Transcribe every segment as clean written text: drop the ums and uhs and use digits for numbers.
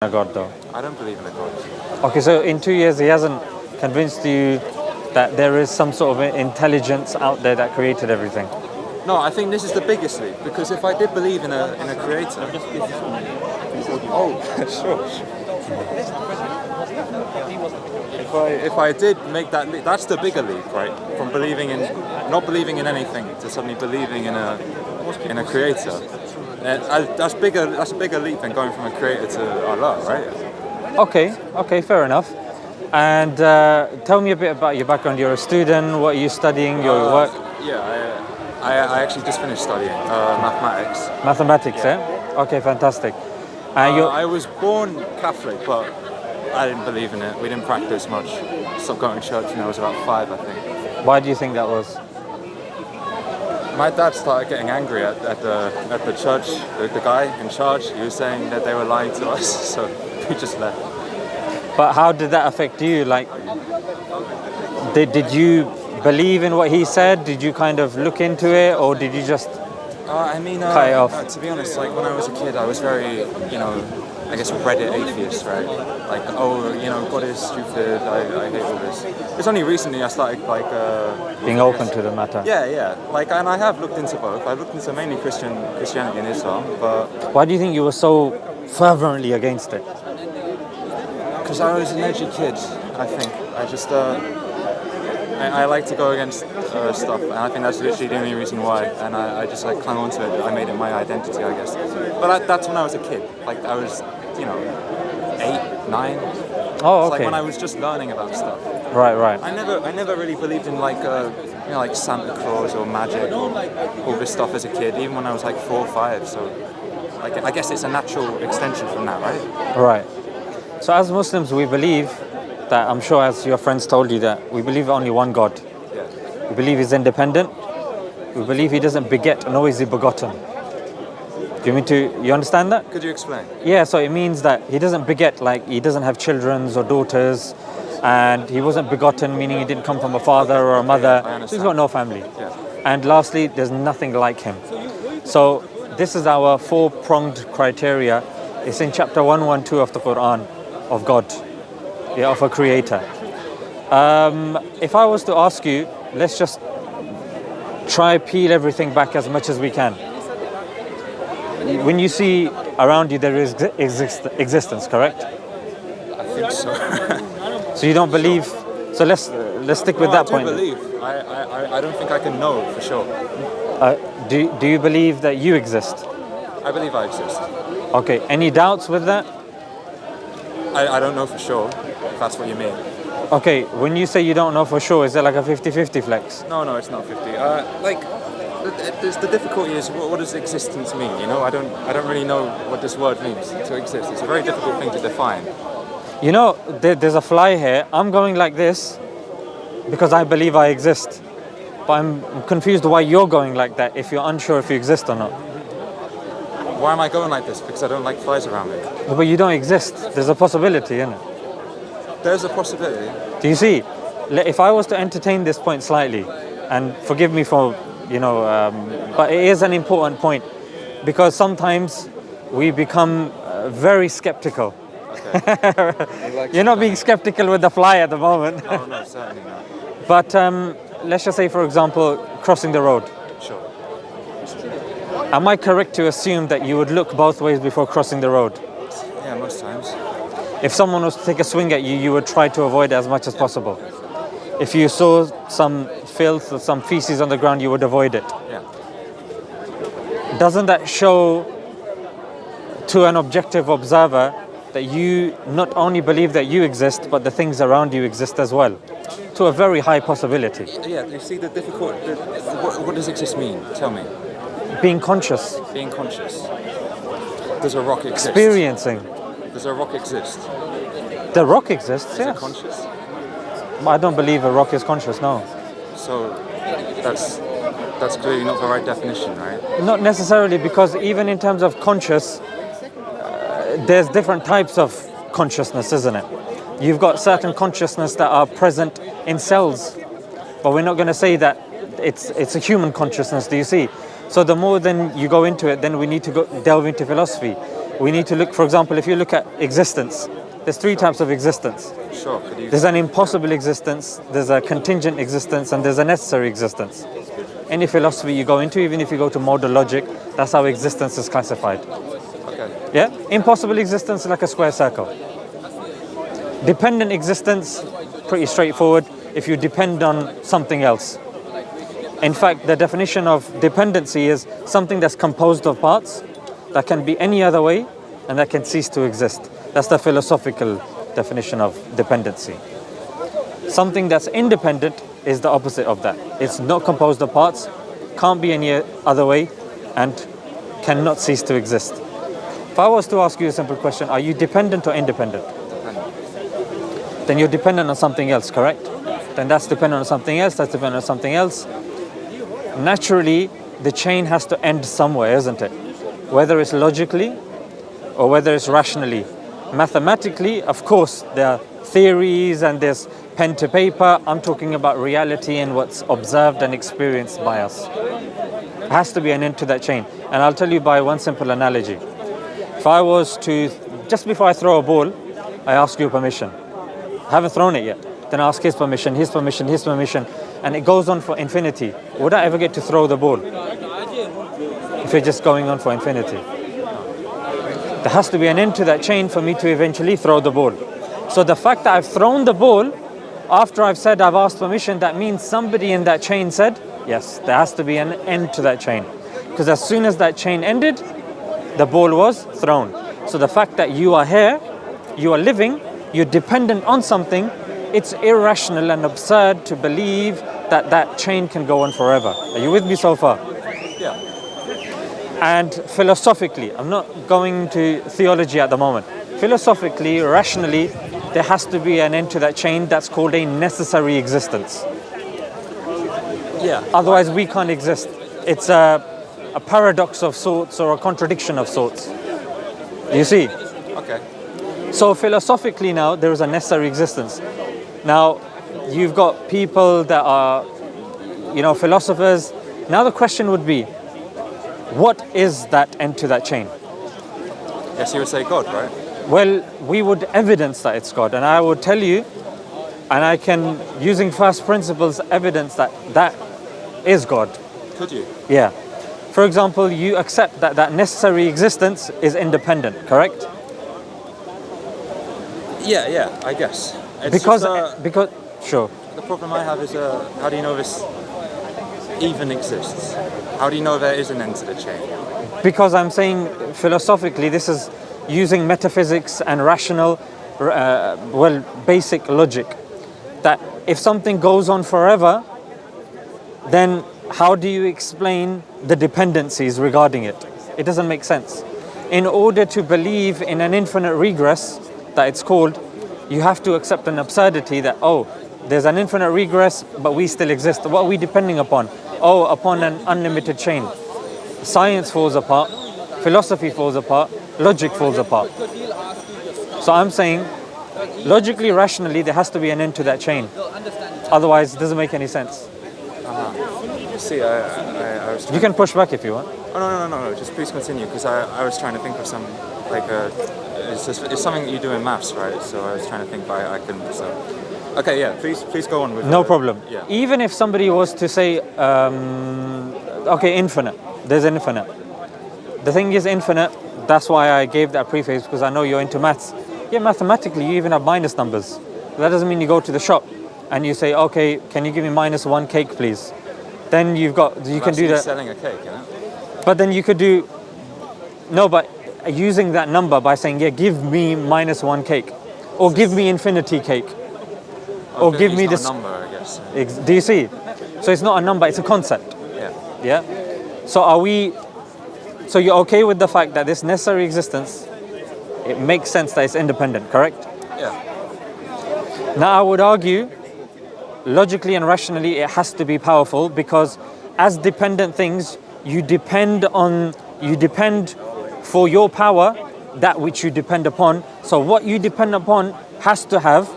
a God though? I don't believe in a God. Okay, so in 2 years he hasn't convinced you that there is some sort of intelligence out there that created everything? No, I think this is the biggest leap, because if I did believe in a creator... Oh, sure. If I did make that leap, that's the bigger leap, right? From not believing in anything to suddenly believing in a creator. That's bigger. That's a bigger leap than going from a creator to Allah, right? Okay, fair enough. And tell me a bit about your background. You're a student. What are you studying? Your work? Yeah, I actually just finished studying mathematics. Mathematics, yeah. Okay, fantastic. I was born Catholic, but I didn't believe in it. We didn't practice much. Stopped going to church when I was about 5, I think. Why do you think that was? My dad started getting angry at the church. The guy in charge, he was saying that they were lying to us, so we just left. But how did that affect you? Like, did you believe in what he said? Did you kind of look into it, or did you just cut it off? To be honest, like when I was a kid, I was very, I guess Reddit atheist, right? Like, God is stupid. I hate all this. It's only recently I started being open to the matter. Yeah. Like, and I have looked into both. I've looked into mainly Christianity and Islam, but why do you think you were so fervently against it? Because I was an edgy kid, I think. I just, I like to go against stuff, and I think that's literally the only reason why. And I just clung onto it. I made it my identity, I guess. But that's when I was a kid. Like I was, 8, 9. Oh, okay. It's like when I was just learning about stuff. Right. I never really believed in like Santa Claus or magic or all this stuff as a kid. Even when I was like 4 or 5. So, I guess it's a natural extension from that, right? Right. So as Muslims, we believe that, I'm sure as your friends told you, that we believe only one God. Yeah. We believe he's independent. We believe he doesn't beget, nor is he begotten. You understand that? Could you explain? Yeah, so it means that he doesn't beget, like he doesn't have children or daughters, and he wasn't begotten, meaning he didn't come from a father or a mother. I understand. So he's got no family. Yeah. And lastly, there's nothing like him. So this is our 4-pronged criteria. It's in chapter 112 of the Quran, of God, of a creator. If I was to ask you, let's just try peel everything back as much as we can. When you see around you, there is existence, correct? I think so. So you don't believe? So let's stick with that point. I do believe. I don't think I can know for sure. Do you believe that you exist? I believe I exist. Okay. Any doubts with that? I don't know for sure, if that's what you mean. Okay. When you say you don't know for sure, is it like a 50-50 flex? No, it's not 50. The difficulty is, what does existence mean? I don't really know what this word means, to exist. It's a very difficult thing to define. There's a fly here. I'm going like this because I believe I exist. But I'm confused why you're going like that if you're unsure if you exist or not. Why am I going like this? Because I don't like flies around me. But you don't exist. There's a possibility, isn't it? There's a possibility. Do you see? If I was to entertain this point slightly, and forgive me for, but it is an important point, because sometimes we become very skeptical. Okay. You're not being skeptical with the fly at the moment. No, certainly not. But let's just say, for example, crossing the road. Sure. Am I correct to assume that you would look both ways before crossing the road? Yeah, most times. If someone was to take a swing at you, you would try to avoid it as much as possible. If you saw some filth or some feces on the ground, you would avoid it. Yeah. Doesn't that show to an objective observer that you not only believe that you exist, but the things around you exist as well? To a very high possibility. Yeah, you see the difficult... What does exist mean? Tell me. Being conscious. Being conscious. Does a rock exist? Experiencing. Does a rock exist? The rock exists, yes. Is it conscious? I don't believe a rock is conscious, no. So that's clearly not the right definition, right? Not necessarily, because even in terms of conscious, there's different types of consciousness, isn't it? You've got certain consciousness that are present in cells, but we're not going to say that it's a human consciousness, do you see? So the more then you go into it, then we need to delve into philosophy. We need to look, for example, if you look at existence, there's 3 types of existence. Sure. Could you? There's an impossible existence, there's a contingent existence, and there's a necessary existence. Any philosophy you go into, even if you go to modal logic, that's how existence is classified. Okay. Yeah? Impossible existence is like a square circle. Dependent existence, pretty straightforward, if you depend on something else. In fact, the definition of dependency is something that's composed of parts, that can be any other way, and that can cease to exist. That's the philosophical definition of dependency. Something that's independent is the opposite of that. It's not composed of parts, can't be any other way, and cannot cease to exist. If I was to ask you a simple question, are you dependent or independent? Dependent. Then you're dependent on something else, correct? Then that's dependent on something else, that's dependent on something else. Naturally, the chain has to end somewhere, isn't it? Whether it's logically or whether it's rationally. Mathematically, of course, there are theories and there's pen to paper. I'm talking about reality and what's observed and experienced by us. There has to be an end to that chain. And I'll tell you by one simple analogy. If I was to, just before I throw a ball, I ask your permission. I haven't thrown it yet. Then I ask his permission, his permission, his permission, and it goes on for infinity. Would I ever get to throw the ball if it's just going on for infinity? There has to be an end to that chain for me to eventually throw the ball. So the fact that I've thrown the ball after I've said I've asked permission, that means somebody in that chain said, yes, there has to be an end to that chain. Because as soon as that chain ended, the ball was thrown. So the fact that you are here, you are living, you're dependent on something, it's irrational and absurd to believe that that chain can go on forever. Are you with me so far? Yeah. And philosophically, I'm not going to theology at the moment. Philosophically, rationally, there has to be an end to that chain. That's called a necessary existence. Yeah. Otherwise, we can't exist. It's a paradox of sorts or a contradiction of sorts. You see? Okay. So philosophically now, there is a necessary existence. Now, you've got people that are, philosophers. Now the question would be, what is that end to that chain? Yes, you would say God, right? Well, we would evidence that it's God. And I would tell you, and I can, using first principles, evidence that that is God. Could you? Yeah. For example, you accept that that necessary existence is independent, correct? Yeah, I guess. It's Because sure. the problem I have is how do you know this even exists? How do you know there is an end to the chain? Because I'm saying philosophically, this is using metaphysics and rational, basic logic. That if something goes on forever, then how do you explain the dependencies regarding it? It doesn't make sense. In order to believe in an infinite regress, that it's called, you have to accept an absurdity that, there's an infinite regress, but we still exist. What are we depending upon? Upon an unlimited chain. Science falls apart, philosophy falls apart, logic falls apart. So I'm saying, logically, rationally, there has to be an end to that chain. Otherwise, it doesn't make any sense. See, I was. You can push back if you want. Oh no! Just please continue, because I was trying to think of some it's something that you do in maths, right? So I was trying to think, but I couldn't. So okay, yeah. Please go on with. No problem. Yeah. Even if somebody was to say, infinite. There's infinite. The thing is infinite. That's why I gave that preface, because I know you're into maths. Yeah, mathematically, you even have minus numbers. That doesn't mean you go to the shop and you say, okay, can you give me -1 cake, please? Then you can do that. Selling a cake, you know? But then you could do, but using that number by saying, yeah, give me -1 cake, or give me infinity cake, or give me this number, I guess. Do you see? So it's not a number; it's a concept. Yeah. Yeah. So So you're okay with the fact that this necessary existence, it makes sense that it's independent, correct? Yeah. Now I would argue, logically and rationally, it has to be powerful, because as dependent things, you depend for your power that which you depend upon. So what you depend upon has to have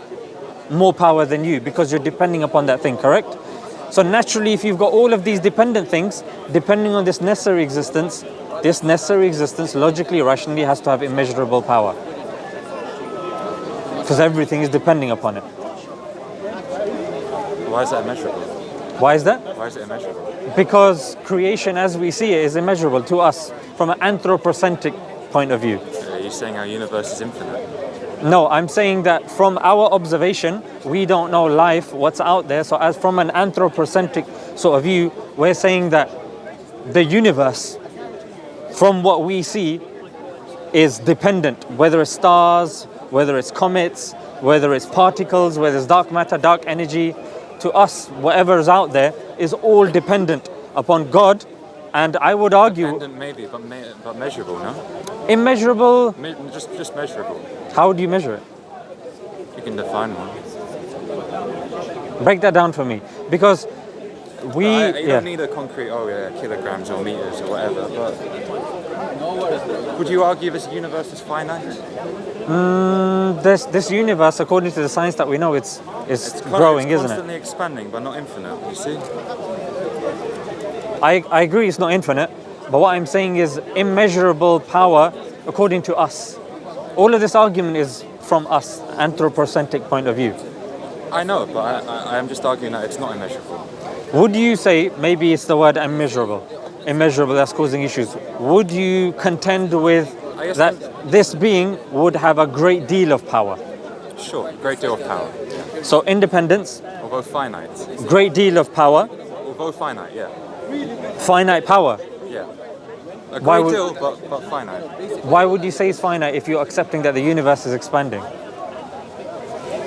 more power than you, because you're depending upon that thing, correct? So naturally, if you've got all of these dependent things, depending on this necessary existence, this necessary existence, logically, rationally, has to have immeasurable power. Because everything is depending upon it. Why is that immeasurable? Why is that? Why is it immeasurable? Because creation as we see it is immeasurable to us from an anthropocentric point of view. Are you saying our universe is infinite? No, I'm saying that from our observation, we don't know life, what's out there. So as from an anthropocentric sort of view, we're saying that the universe, from what we see, is dependent, whether it's stars, whether it's comets, whether it's particles, whether it's dark matter, dark energy. To us, whatever is out there is all dependent upon God. And I would argue... Dependent maybe, but measurable, no? Immeasurable... Just measurable. How do you measure it? You can define one. Break that down for me. Because we... You don't need a concrete, kilograms or meters or whatever, but... Would you argue this universe is finite? This universe, according to the science that we know, it's growing, isn't it? It's constantly expanding, but not infinite, you see? I agree it's not infinite, but what I'm saying is immeasurable power according to us. All of this argument is from us, anthropocentric point of view. I know, but I am just arguing that it's not immeasurable. Would you say, maybe it's the word immeasurable that's causing issues. Would you contend with that this being would have a great deal of power? Sure, great deal of power. So independence. Although finite. Great deal of power. Although finite, yeah. Finite power. Yeah. A great deal, but finite. Why would you say it's finite if you're accepting that the universe is expanding?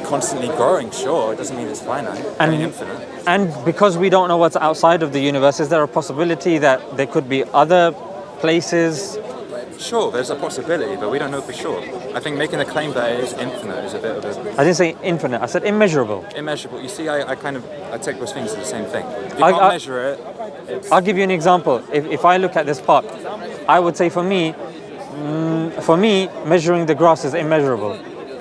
Constantly growing, sure. It doesn't mean it's finite. I mean infinite. And because we don't know what's outside of the universe, is there a possibility that there could be other places? Sure, there's a possibility, but we don't know for sure. I think making a claim that it is infinite is a bit of a... I didn't say infinite, I said immeasurable. Immeasurable. You see, I take those things as the same thing. If you can't measure it, I'll give you an example. If I look at this pot, I would say for me, measuring the grass is immeasurable.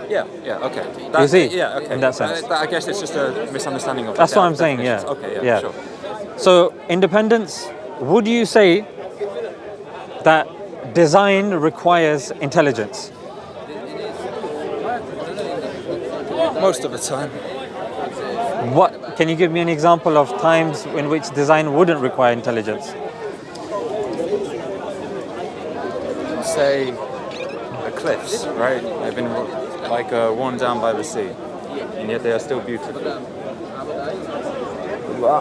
Yeah, okay. You see? Yeah, okay. In that sense. I guess it's just a misunderstanding of... That's what I'm saying, yeah. Okay, yeah, sure. So, independence, would you say that design requires intelligence? Most of the time. What? Can you give me an example of times in which design wouldn't require intelligence? Say, the cliffs, right? They've been worn down by the sea, and yet they are still beautiful.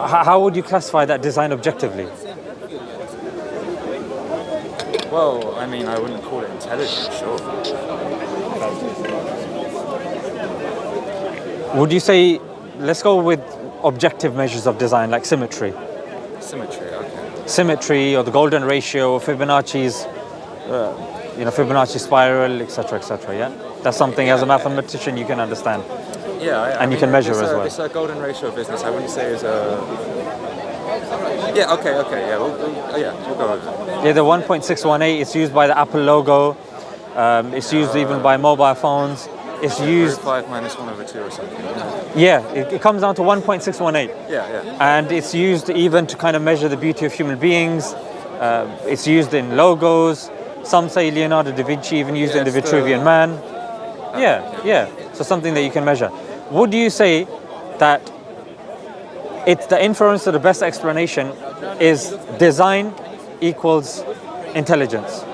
How would you classify that design objectively? Well, I mean, I wouldn't call it intelligent, sure. Would you say, let's go with objective measures of design, like symmetry? Symmetry, okay. Symmetry, or the golden ratio, or Fibonacci's, Fibonacci spiral, etc., yeah? That's something as a mathematician you can understand. Yeah, and you can measure as well. It's a golden ratio business. I wouldn't say it's a... Yeah, okay, yeah, we'll go over it. Yeah, the 1.618 is used by the Apple logo. It's used even by mobile phones. It's used... 5 minus 1 over 2 or something. Yeah, it comes down to 1.618. Yeah. And it's used even to kind of measure the beauty of human beings. It's used in logos. Some say Leonardo da Vinci even used in the Vitruvian Man. Yeah. So something that you can measure. Would you say that it's the inference to the best explanation is design equals intelligence?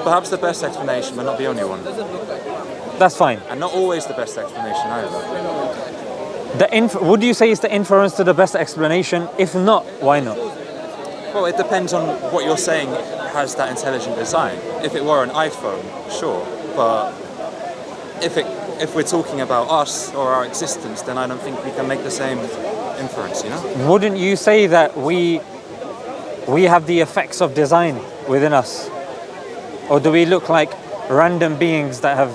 Perhaps the best explanation, but not the only one. That's fine. And not always the best explanation either. Would you say it's the inference to the best explanation? If not, why not? Well, it depends on what you're saying has that intelligent design. If it were an iPhone, sure. But if we're talking about us or our existence, then I don't think we can make the same inference, you know? Wouldn't you say that we have the effects of design within us? Or do we look like random beings that have...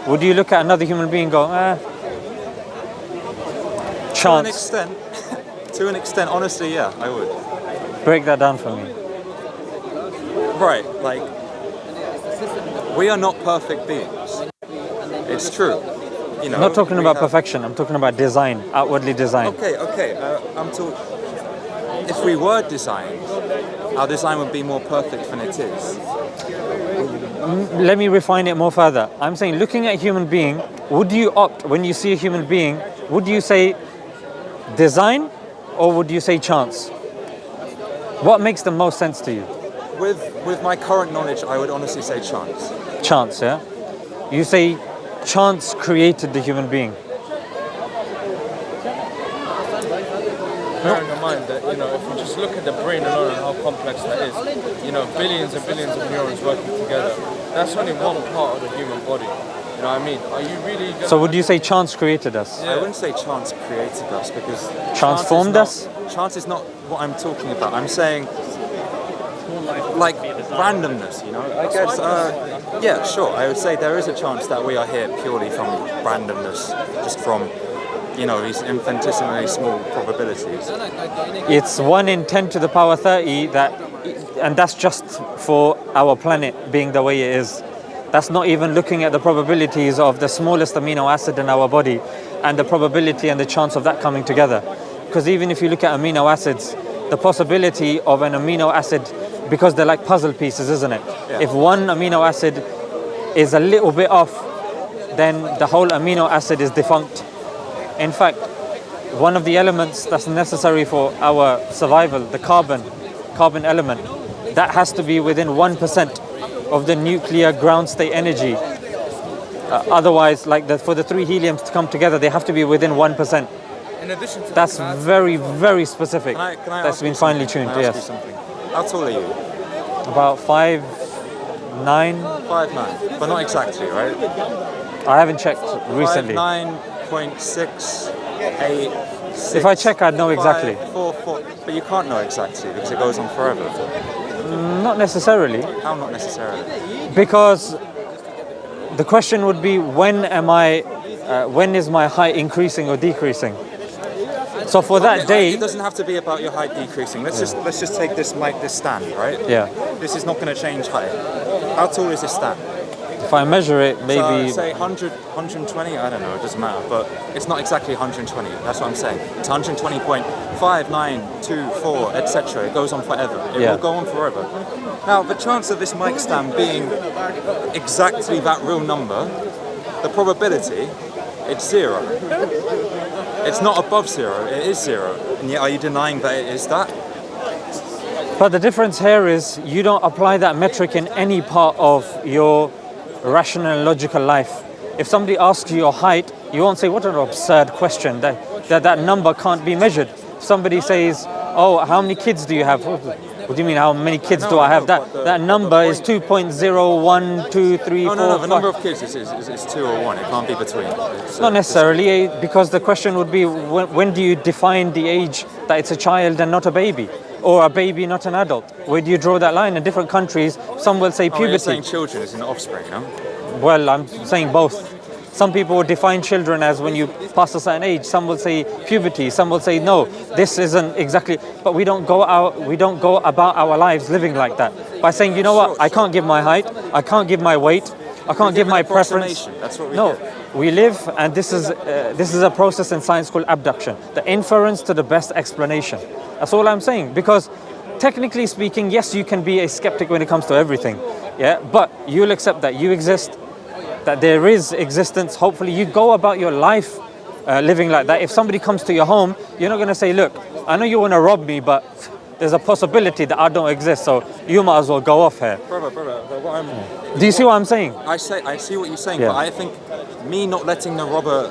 Would you look at another human being and go, chance? To an extent, honestly, yeah, I would. Break that down for me. Right, we are not perfect beings. It's true. You know, I'm not talking about perfection, I'm talking about design, outwardly design. Okay. If we were designed, our design would be more perfect than it is. Let me refine it more further. I'm saying, looking at a human being, would you opt, when you see a human being, would you say design or would you say chance? What makes the most sense to you? With my current knowledge, I would honestly say chance. Chance, yeah? You say chance created the human being. Bearing in mind that, you know, if you just look at the brain alone and how complex that is, you know, billions and billions of neurons working together, that's only one part of the human body. You know what I mean? Are you really gonna... So would you say chance created us? I wouldn't say chance created us because... Transformed us? Chance is not what I'm talking about. I'm saying, like, randomness, you know? I guess, yeah, sure, I would say there is a chance that we are here purely from randomness, just from, you know, these infinitesimally small probabilities. It's 1 in 10 to the power 30 and that's just for our planet being the way it is. That's not even looking at the probabilities of the smallest amino acid in our body and the probability and the chance of that coming together. Because even if you look at amino acids, the possibility of an amino acid, because they're like puzzle pieces, isn't it? Yeah. If one amino acid is a little bit off, then the whole amino acid is defunct. In fact, one of the elements that's necessary for our survival, the carbon element, that has to be within 1% of the nuclear ground state energy. Otherwise, like for the 3 heliums to come together, they have to be within 1%. In addition to that's very, very specific. Can I that's been finely tuned, yes. How tall are you? About 5'9". 5'9", but not exactly, right? I haven't checked recently. 5'9.6'8". If I check, I'd know exactly. 4, but you can't know exactly because it goes on forever. Not necessarily. How not necessarily? Because the question would be, when is my height increasing or decreasing? So for that day, it doesn't have to be about your height decreasing. Let's just take this stand, right? Yeah. This is not going to change height. How tall is this stand? If I measure it, maybe... So, say 100, 120, I don't know, it doesn't matter, but it's not exactly 120, that's what I'm saying. It's 120.5, 9, 2, 4, etc. It goes on forever. It will go on forever. Now, the chance of this mic stand being exactly that real number, the probability, it's 0. It's not above 0, it is 0. And yet, are you denying that it is that? But the difference here is you don't apply that metric in any part of your rational and logical life. If somebody asks you your height, you won't say, what an absurd question, that number can't be measured. If somebody says, oh, how many kids do you have? What do you mean, how many kids do I have? That number is 2.01, 2, 3, 4, No, the 5. number of kids is 2 or 1, it can't be between. Not necessarily, because the question would be, when do you define the age that it's a child and not a baby? Or a baby, not an adult? Where do you draw that line? In different countries, some will say puberty. You're saying children is an offspring, no? Well, I'm saying both. Some people will define children as when you pass a certain age. Some will say puberty. Some will say no, this isn't exactly. But we don't go about our lives living like that. By saying, you know what, I can't give my height, I can't give my weight, I can't give my preference. That's what we No, give. we live, and this is a process in science called abduction. The inference to the best explanation. That's all I'm saying. Because technically speaking, yes, you can be a skeptic when it comes to everything. Yeah, but you'll accept that you exist, that there is existence. Hopefully you go about your life living like that. If somebody comes to your home, you're not going to say, look, I know you want to rob me, but there's a possibility that I don't exist, so you might as well go off here. Brother, do you see what I'm saying? I see what you're saying, Yeah. but I think me not letting the robber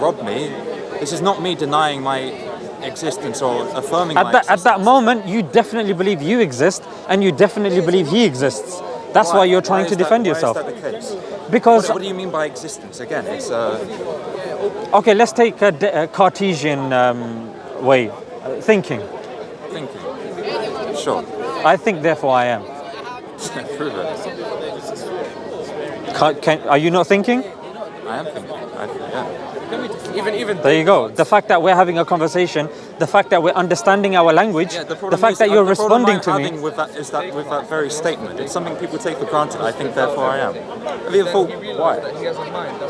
rob me, this is not me denying my existence or affirming my existence. At that moment, you definitely believe you exist, and you definitely believe he exists. That's why you're trying to defend yourself. Why is that the case? Because what do you mean by existence? Again, it's okay, let's take a Cartesian way, thinking. Thinking. Sure. I think, therefore I am. Prove it. Are you not thinking? I am thinking. Yeah. Even there you go. The fact that we're having a conversation, the fact that we're understanding our language, the fact that you're responding to me. With that very statement, it's something people take for granted. I think, therefore I am. Have you ever thought, why?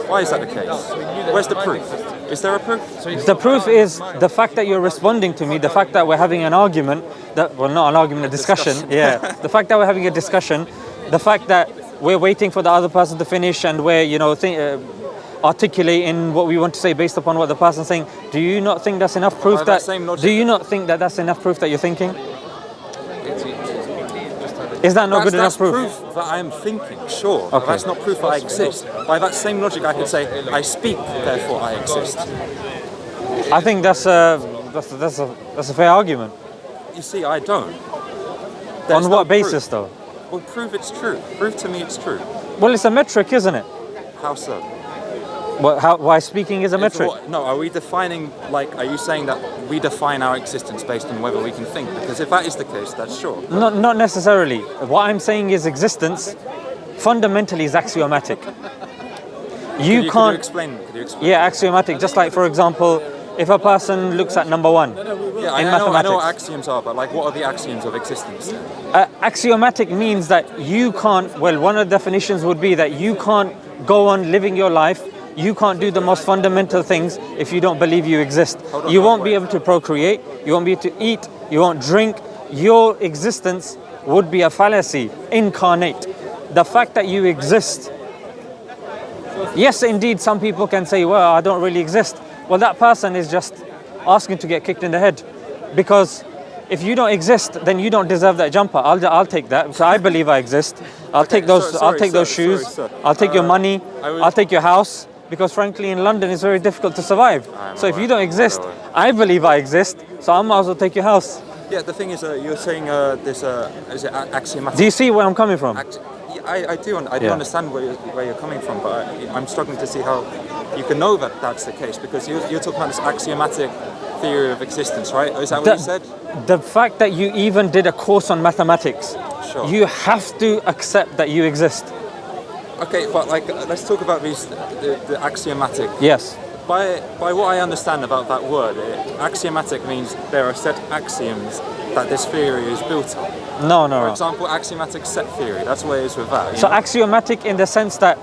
Why is that the case? Where's the proof? Is there a proof? The proof is the fact that you're responding to me, the fact that we're having an argument, Well, not an argument, a discussion. Yeah, the fact that we're having a discussion, the fact that we're waiting for the other person to finish and we're, articulating what we want to say based upon what the person's saying. Do you not think that's enough proof By that same logic, do you not think that that's enough proof that you're thinking? Is that not good enough proof? That's proof that I'm thinking, sure. Okay. But that's not proof that I exist. By that same logic, I could say, I speak, therefore I exist. I think that's a fair argument. You see, I don't. On what basis, though? Well, prove it's true. Prove to me it's true. Well, it's a metric, isn't it? How so? Why speaking is a metric? No, are we defining, are you saying that we define our existence based on whether we can think? Because if that is the case, that's sure. Not necessarily. What I'm saying is existence fundamentally is axiomatic. Could you explain? Yeah, axiomatic. Just like, for example, if a person looks at number one in mathematics. I know what axioms are, but what are the axioms of existence? Axiomatic means that you can't, one of the definitions would be that you can't go on living your life, you can't do the most fundamental things if you don't believe you exist. You won't be able to procreate, you won't be able to eat, you won't drink. Your existence would be a fallacy, incarnate. The fact that you exist. Yes, indeed, some people can say, well, I don't really exist. Well, that person is just asking to get kicked in the head. Because if you don't exist, then you don't deserve that jumper. I'll take that because I believe I exist. I'll take those shoes. I'll take your money. I'll take your house. Because frankly, in London, it's very difficult to survive. So if you don't exist, I believe I exist. So I might as well take your house. Yeah, the thing is, you're saying is it axiomatic? Do you see where I'm coming from? I do understand where you're coming from, but I'm struggling to see how you can know that that's the case, because you're talking about this axiomatic theory of existence, right? Is that what you said? The fact that you even did a course on mathematics, sure. You have to accept that you exist. Okay, but let's talk about the axiomatic. Yes. By what I understand about that word, axiomatic means there are set axioms that this theory is built on. No. For example, axiomatic set theory, that's what it is with that. So axiomatic in the sense that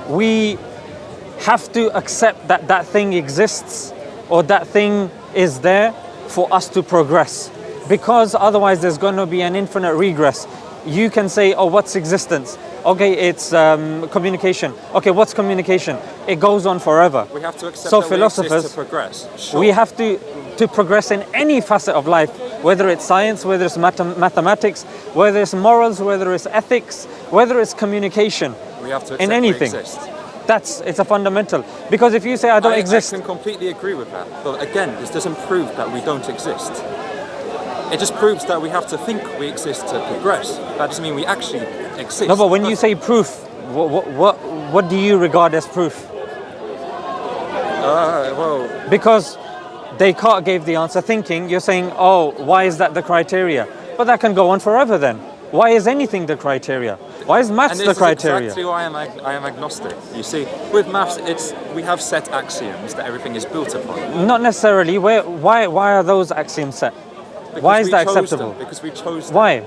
we have to accept that that thing exists or that thing is there for us to progress. Because otherwise there's going to be an infinite regress. You can say, oh, what's existence? Okay, it's communication. Okay, what's communication? It goes on forever. We have to accept so that philosophers, we exist to progress. Sure. We have to progress in any facet of life, whether it's science, whether it's mathematics, whether it's morals, whether it's ethics, whether it's communication. We have to accept in anything. We exist. It's a fundamental. Because if you say I don't exist, I can completely agree with that. But again, this doesn't prove that we don't exist. It just proves that we have to think we exist to progress. That doesn't mean we actually exist. No, but when you say proof, what do you regard as proof? Because Descartes gave the answer thinking, you're saying, oh, why is that the criteria? But that can go on forever then. Why is anything the criteria? Why is maths the criteria? And this is exactly why I am agnostic. You see, with maths, we have set axioms that everything is built upon. Not necessarily. Why are those axioms set? Because why is that acceptable? Because we chose them. Why?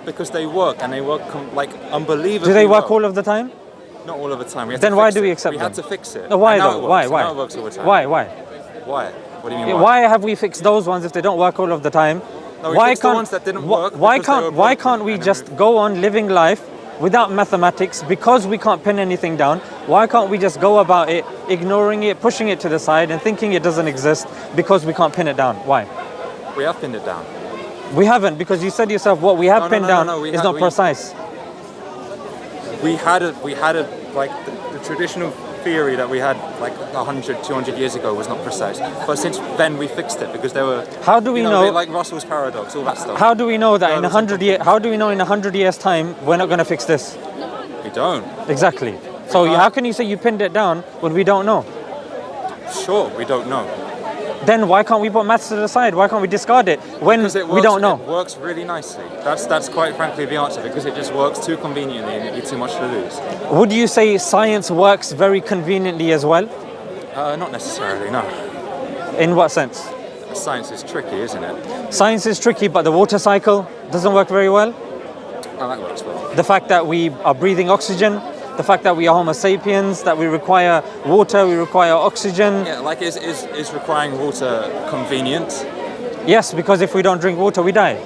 Because they work, and they work unbelievably. Do they work well. all of the time? Not all of the time. Then why do we accept them? We had to fix it. No, why though? Why? Now it works all the time. Why? Why? What do you mean? Why have we fixed those ones if they don't work all of the time? No, we fixed the ones that didn't work. Why can't we just go on living life without mathematics? Because we can't pin anything down. Why can't we just go about it, ignoring it, pushing it to the side, and thinking it doesn't exist because we can't pin it down? Why? We have pinned it down. We haven't, because you said yourself what we have pinned down is not precise. We had the traditional theory that we had 100, 200 years ago was not precise. But since then we fixed it because there were. How do we know? Like Russell's paradox, all that stuff. How do we know that in 100 years? How do we know in 100 years' time we're not going to fix this? We don't. Exactly. So how can you say you pinned it down when we don't know? Sure, we don't know. Then why can't we put maths to the side? Why can't we discard it when we don't know? It works really nicely. That's quite frankly the answer, because it just works too conveniently and it'd be too much to lose. Would you say science works very conveniently as well? Not necessarily, no. In what sense? Science is tricky, isn't it? Science is tricky, but the water cycle doesn't work very well. Oh, that works well. The fact that we are breathing oxygen, the fact that we are Homo sapiens, that we require water, we require oxygen. Yeah, is requiring water convenient? Yes, because if we don't drink water, we die.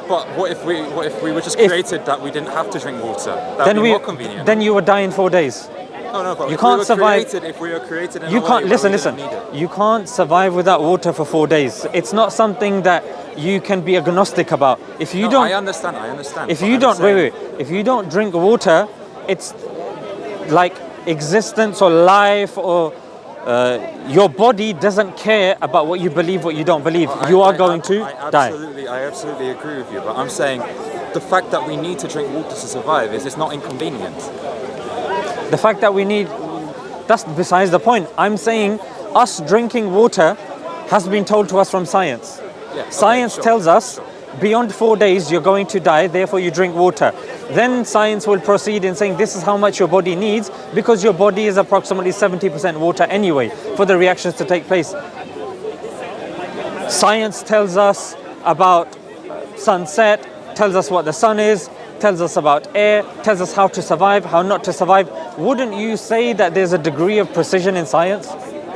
But what if we were just created that we didn't have to drink water? That'd be more convenient. Then you would die in 4 days. No, but you can't survive. If we were created in you a way can't listen. where we didn't need it. You can't survive without water for 4 days. It's not something that you can be agnostic about. If you don't, I understand. If you don't, if you don't drink water, it's like existence or life or your body doesn't care about what you believe, what you don't believe. You are going to die. I absolutely agree with you. But I'm saying the fact that we need to drink water to survive it's not inconvenient. The fact that we need, that's besides the point. I'm saying us drinking water has been told to us from science. Yeah, Science tells us beyond 4 days you're going to die, therefore you drink water. Then science will proceed in saying this is how much your body needs, because your body is approximately 70% water anyway for the reactions to take place. Science tells us about sunset, tells us what the sun is, tells us about air, tells us how to survive, how not to survive. Wouldn't you say that there's a degree of precision in science?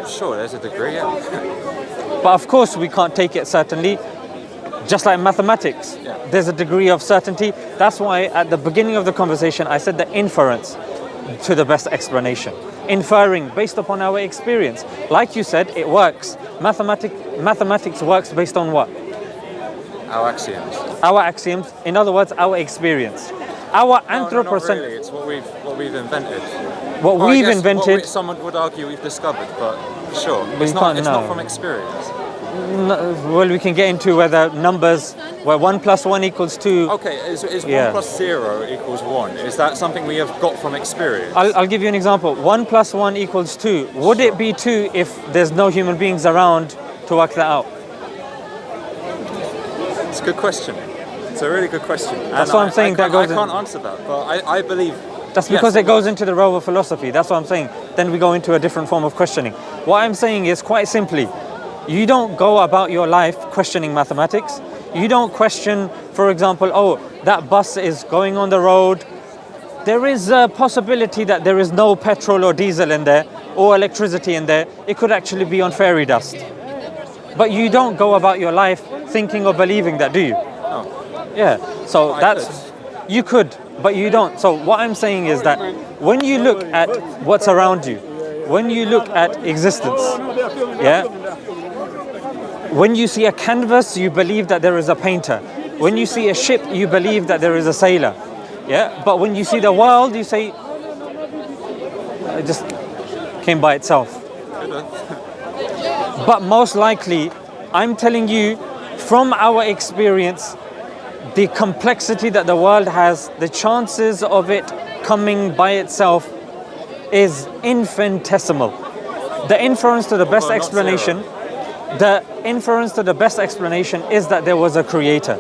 Sure, there's a degree, yeah. But of course we can't take it certainly. Just like mathematics, there's a degree of certainty. That's why at the beginning of the conversation I said the inference to the best explanation. Inferring based upon our experience. Like you said, it works. Mathematics works based on what? Our axioms. Our axioms, in other words, our experience. Our anthropocentrism. No, really. It's what we've invented. What we've invented. Someone would argue we've discovered, but sure, it's not from experience. No, well, we can get into whether numbers, where 1 + 1 = 2. Okay, is 1 + 0 = 1? Is that something we have got from experience? I'll give you an example. 1 + 1 = 2. Would it be 2 if there's no human beings around to work that out? It's a good question. It's a really good question. That's what I'm saying. I can't answer that, but I believe. That's because it goes into the realm of philosophy. That's what I'm saying. Then we go into a different form of questioning. What I'm saying is quite simply, you don't go about your life questioning mathematics. You don't question, for example, oh, that bus is going on the road. There is a possibility that there is no petrol or diesel in there or electricity in there. It could actually be on fairy dust. But you don't go about your life thinking or believing that, do you? No. Yeah. So you could, but you don't. So what I'm saying is that when you look at what's around you, when you look at existence, yeah, when you see a canvas, you believe that there is a painter. When you see a ship, you believe that there is a sailor. Yeah, but when you see the world, you say, it just came by itself. But most likely, I'm telling you, from our experience, the complexity that the world has, the chances of it coming by itself is infinitesimal. The inference to the best explanation, is that there was a creator,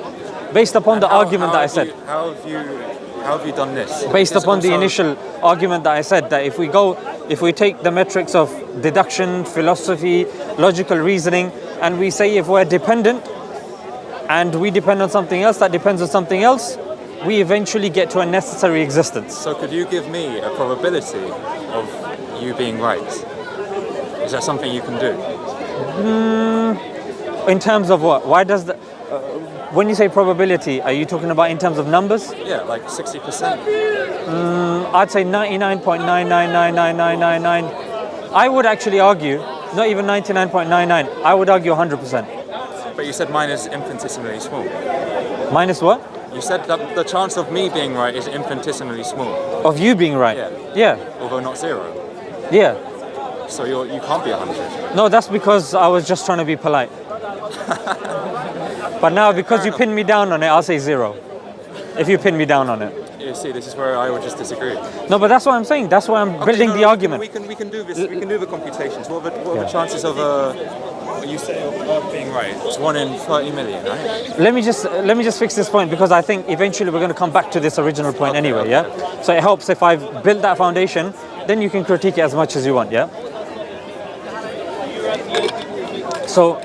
based upon the argument that I said. How have you done this? Based upon the initial argument that I said, that if we take the metrics of deduction, philosophy, logical reasoning, and we say if we're dependent, and we depend on something else that depends on something else, we eventually get to a necessary existence. So could you give me a probability of you being right? Is that something you can do? In terms of what? Why does the... when you say probability, are you talking about in terms of numbers? Yeah, like 60%. I'd say 99.999999. I would actually argue, not even 99.99, I would argue 100%. But you said mine is infinitesimally small. Minus what? You said that the chance of me being right is infinitesimally small. Of you being right? Yeah. Although not 0. Yeah. So you can't be 100. No, that's because I was just trying to be polite. But now, because you pinned me down on it, I'll say 0. If you pin me down on it. You see, this is where I would just disagree. No, but that's what I'm saying. That's why I'm building the argument. We can do this. We can do the computations. What are the chances of you say of Earth being right? It's 1 in 30 million, right? Let me just fix this point, because I think eventually we're going to come back to this original point anyway. Yeah. So it helps if I've built that foundation. Then you can critique it as much as you want. Yeah. So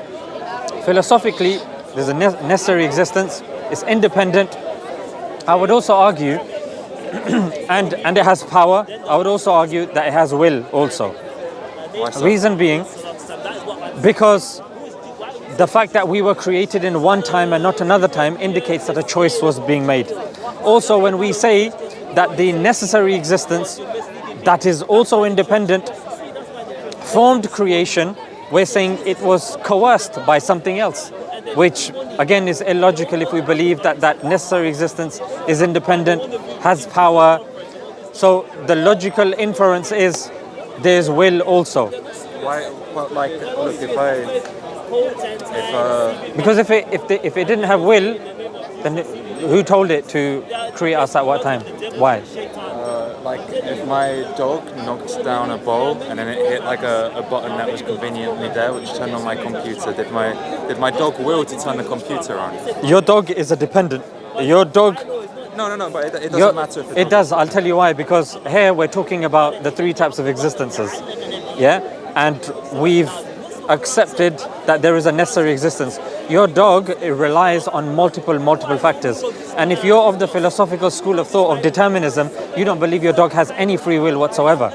philosophically, there's a necessary existence. It's independent. I would also argue, and it has power. I would also argue that it has will also. Why so? Reason being, because the fact that we were created in one time and not another time indicates that a choice was being made. Also, when we say that the necessary existence that is also independent formed creation, we're saying it was coerced by something else, which again is illogical if we believe that that necessary existence is independent, has power. So the logical inference is there's will also. Why? Well, like, look, Because if it didn't have will, then who told it to create us at what time? Why? like if my dog knocked down a bowl and then it hit like a button that was conveniently there, which turned on my computer, did my dog will to turn the computer on? Your dog is a dependent. Your dog. No, but it doesn't matter if it does. I'll tell you why. Because here we're talking about the three types of existences, yeah, and we've accepted that there is a necessary existence. Your dog relies on multiple factors, and if you're of the philosophical school of thought of determinism, you don't believe your dog has any free will whatsoever.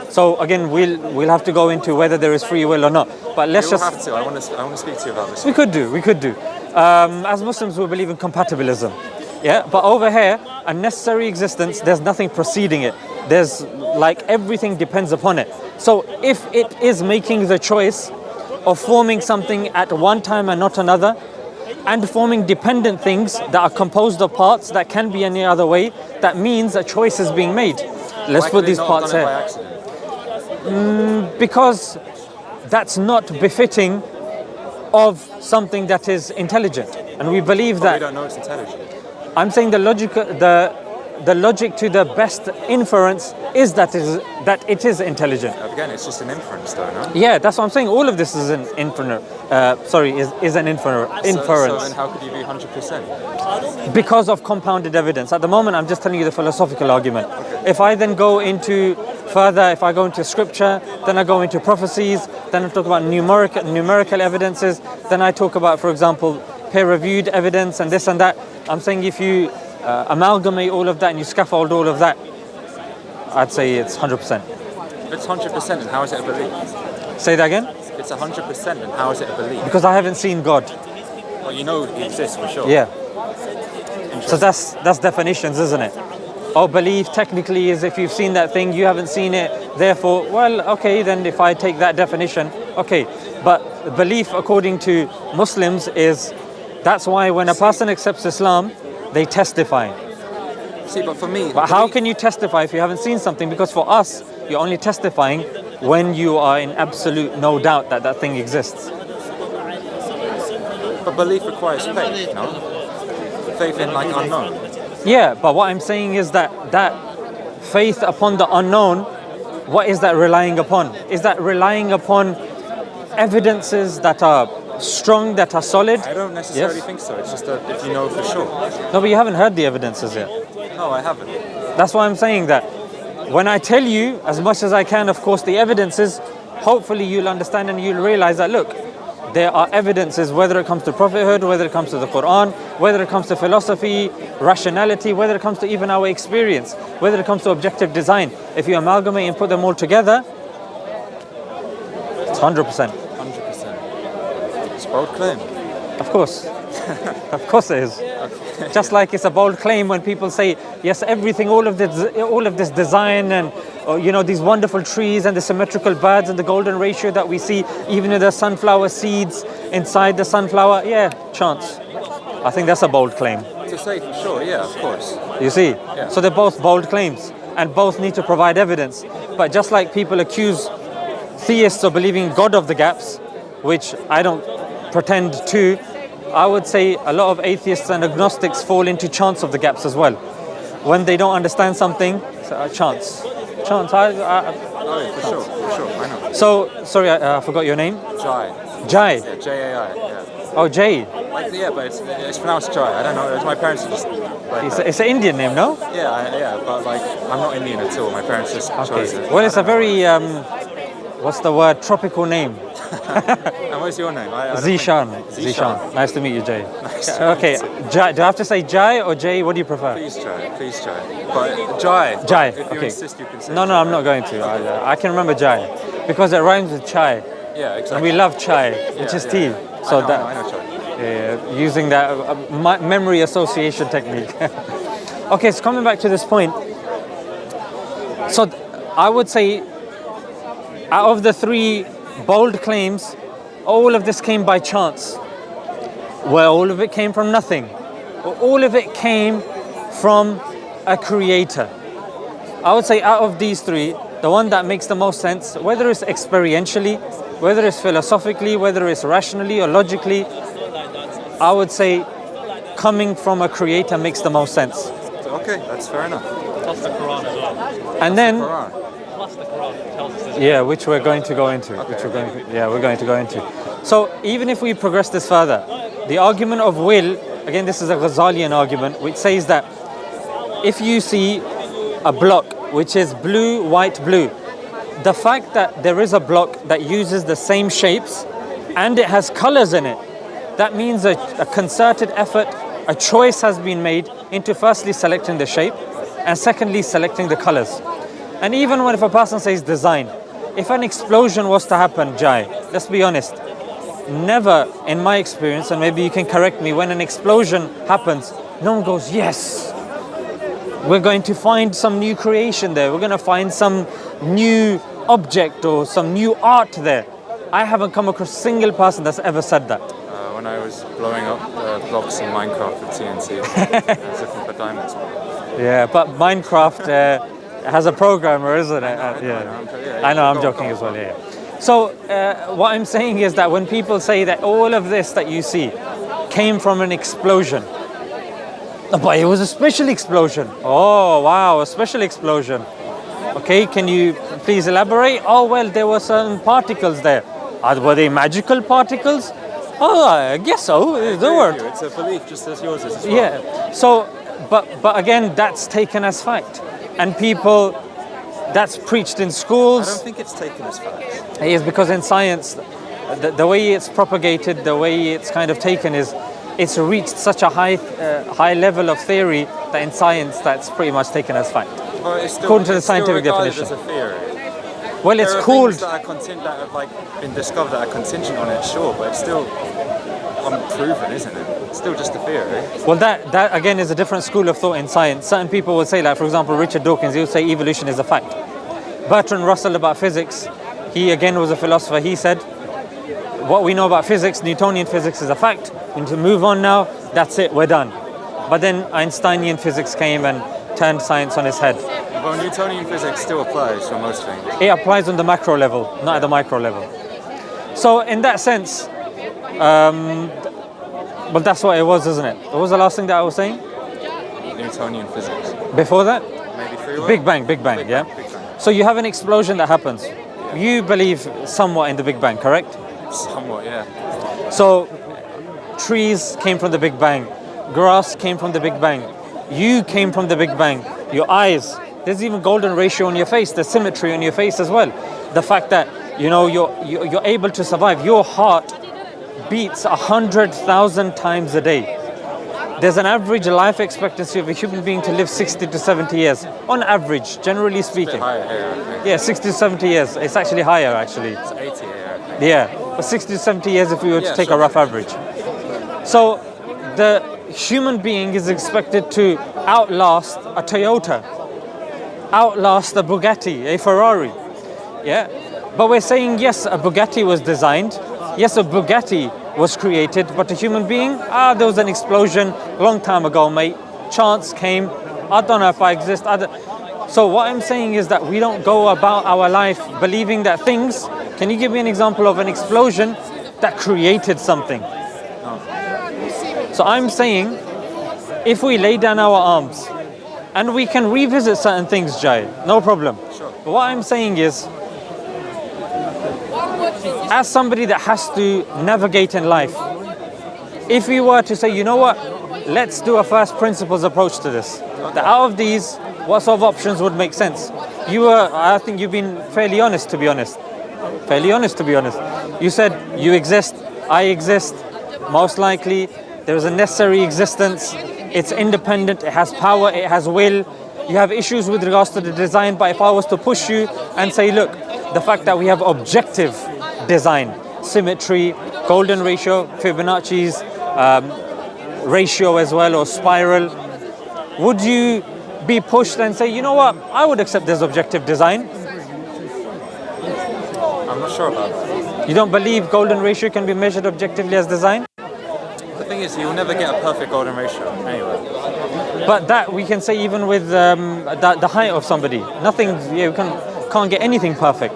So again, we'll have to go into whether there is free will or not. But let's just have to. I want to speak to you about this. We could do. As Muslims, we believe in compatibilism. Yeah, but over here, a necessary existence, there's nothing preceding it. There's like everything depends upon it. So if it is making the choice of forming something at one time and not another, and forming dependent things that are composed of parts that can be any other way, that means a choice is being made. Let's put these parts here. Because that's not befitting of something that is intelligent, and we believe that. We don't know it's intelligent. I'm saying the logic to the best inference is that it is intelligent. Again, it's just an inference, though, no? Yeah, that's what I'm saying. All of this is an inference. Is an inference. So then how could you be 100%? Because of compounded evidence. At the moment, I'm just telling you the philosophical argument. Okay. If I then go into further, if I go into scripture, then I go into prophecies, then I talk about numerical evidences, then I talk about, for example, peer-reviewed evidence and this and that. I'm saying if you amalgamate all of that and you scaffold all of that, I'd say it's 100%. It's 100%, and how is it a belief? Say that again? It's 100%, and how is it a belief? Because I haven't seen God. Well, you know he exists for sure. Yeah. So that's definitions, isn't it? Oh, belief technically is if you've seen that thing, you haven't seen it, therefore, well, okay, then if I take that definition, okay. But belief, according to Muslims, is that's why when a person accepts Islam, they testify. See, but for me... But how can you testify if you haven't seen something? Because for us, you're only testifying when you are in absolute no doubt that that thing exists. But belief requires faith, no? Faith in, like, unknown. Yeah, but what I'm saying is that faith upon the unknown, what is that relying upon? Is that relying upon evidences that are strong, that are solid? I don't necessarily think so. It's just that if you know for sure. No, but you haven't heard the evidences yet. No, I haven't. That's why I'm saying that when I tell you as much as I can, of course, the evidences, hopefully you'll understand and you'll realize that, look, there are evidences, whether it comes to prophethood, whether it comes to the Quran, whether it comes to philosophy, rationality, whether it comes to even our experience, whether it comes to objective design. If you amalgamate and put them all together, it's 100%. 100%. It's a bold claim. Of course. Of course it is. Just like it's a bold claim when people say, yes, everything, all of this design and these wonderful trees and the symmetrical birds and the golden ratio that we see, even with the sunflower seeds inside the sunflower, yeah, chance. I think that's a bold claim. To say for sure, yeah, of course. You see? Yeah. So they're both bold claims and both need to provide evidence. But just like people accuse theists of believing God of the gaps, which I don't pretend to, I would say a lot of atheists and agnostics fall into chance of the gaps as well. When they don't understand something, chance. For sure, I know. So, sorry, I forgot your name? Jai. Jai? Yeah, J-A-I, yeah. Oh, Jai. Yeah, but it's pronounced Jai. I don't know, my parents just... It's an Indian name, no? Yeah, but I'm not Indian at all. My parents just chose it. Well, it's a very, what's the word, tropical name. And what's your name? Zishan. Nice to meet you, Jay. Nice Okay, Jai, do I have to say Jai or Jay? What do you prefer? Please Jai. But Jai. Jai, if you okay. insist, you can say No, I'm not going to. I can remember Jai because it rhymes with chai. Yeah, exactly. And we love chai, which is tea. So I know Charlie. using that memory association technique. Okay, so coming back to this point. So I would say out of the three bold claims, all of this came by chance. Well, all of it came from nothing. All of it came from a creator. I would say out of these three, the one that makes the most sense, whether it's experientially, whether it's philosophically, whether it's rationally or logically, I would say coming from a creator makes the most sense. Okay, that's fair enough. Plus the Quran as well. And then, Plus the Quran tells us. yeah, which we're going to go into. We're going to go into. So even if we progress this further, the argument of will, again, this is a Ghazalian argument, which says that if you see a block which is blue, white, blue, the fact that there is a block that uses the same shapes and it has colors in it, that means a concerted effort, a choice has been made into firstly selecting the shape and secondly selecting the colors. And even when if a person says design, if an explosion was to happen, Jai, let's be honest, never in my experience, and maybe you can correct me, when an explosion happens, no one goes, yes, we're going to find some new creation there, we're going to find some new object or some new art there. I haven't come across a single person that's ever said that. When I was blowing up blocks in Minecraft with TNT, I was looking for diamonds. Yeah, but Minecraft has a programmer, isn't it? I know, I'm joking as well, yeah. So what I'm saying is that when people say that all of this that you see came from an explosion, but it was a special explosion. Oh, wow, a special explosion. Okay, can you please elaborate? Oh, well, there were certain particles there. Were they magical particles? Oh, I guess so. It's a belief just as yours is as well. Yeah. So, but again, that's taken as fact. And people, that's preached in schools. I don't think it's taken as fact. It is because in science, the way it's propagated, the way it's kind of taken is, it's reached such a high level of theory that in science that's pretty much taken as fact. Well, it's still, according to the it's still scientific regarded definition. As a theory. Well, it's there are called. Things that have like been discovered that are contingent on it, sure, but it's still unproven, isn't it? It's still just a theory. Well, that again is a different school of thought in science. Certain people will say, like for example, Richard Dawkins, he'll say evolution is a fact. Bertrand Russell about physics, he again was a philosopher. He said, what we know about physics, Newtonian physics is a fact. We need to move on now. That's it. We're done. But then Einsteinian physics came and turned science on its head. Well, Newtonian physics still applies for most things. It applies on the macro level, not at the micro level. So in that sense, well, that's what it was, isn't it? What was the last thing that I was saying? Newtonian physics. Before that? Maybe free will? Big Bang, yeah? Big Bang. So you have an explosion that happens. You believe somewhat in the Big Bang, correct? Somewhat, yeah. So trees came from the Big Bang. Grass came from the Big Bang. You came from the Big Bang. Your eyes. There's even golden ratio on your face, the symmetry on your face as well. The fact that, you know, you're able to survive. Your heart beats 100,000 times a day. There's an average life expectancy of a human being to live 60 to 70 years. On average, generally speaking. It's a bit higher here, I think. Yeah, 60 to 70 years. It's actually higher, actually. It's 80 here, I think. Yeah, but 60 to 70 years if we were to take sure. a rough average. So the human being is expected to outlast a Toyota, outlast a Bugatti, a Ferrari. Yeah, but we're saying yes, a Bugatti was designed. Yes, a Bugatti was created, but a human being, there was an explosion a long time ago, mate. Chance came. I don't know if I exist. So what I'm saying is that we don't go about our life believing that things. Can you give me an example of an explosion that created something? So I'm saying, if we lay down our arms, and we can revisit certain things, Jai, no problem. Sure. But what I'm saying is, as somebody that has to navigate in life, if we were to say, you know what, let's do a first principles approach to this. That out of these, what sort of options would make sense? I think you've been fairly honest, to be honest. You said you exist, I exist, most likely there is a necessary existence, it's independent, it has power, it has will. You have issues with regards to the design, but if I was to push you and say, look, the fact that we have objective design, symmetry, golden ratio, Fibonacci's ratio as well, or spiral, would you be pushed and say, you know what, I would accept this objective design? I'm not sure about that. You don't believe golden ratio can be measured objectively as design? The thing is, you'll never get a perfect golden ratio anyway. But that we can say even with the height of somebody. Nothing, you can't get anything perfect.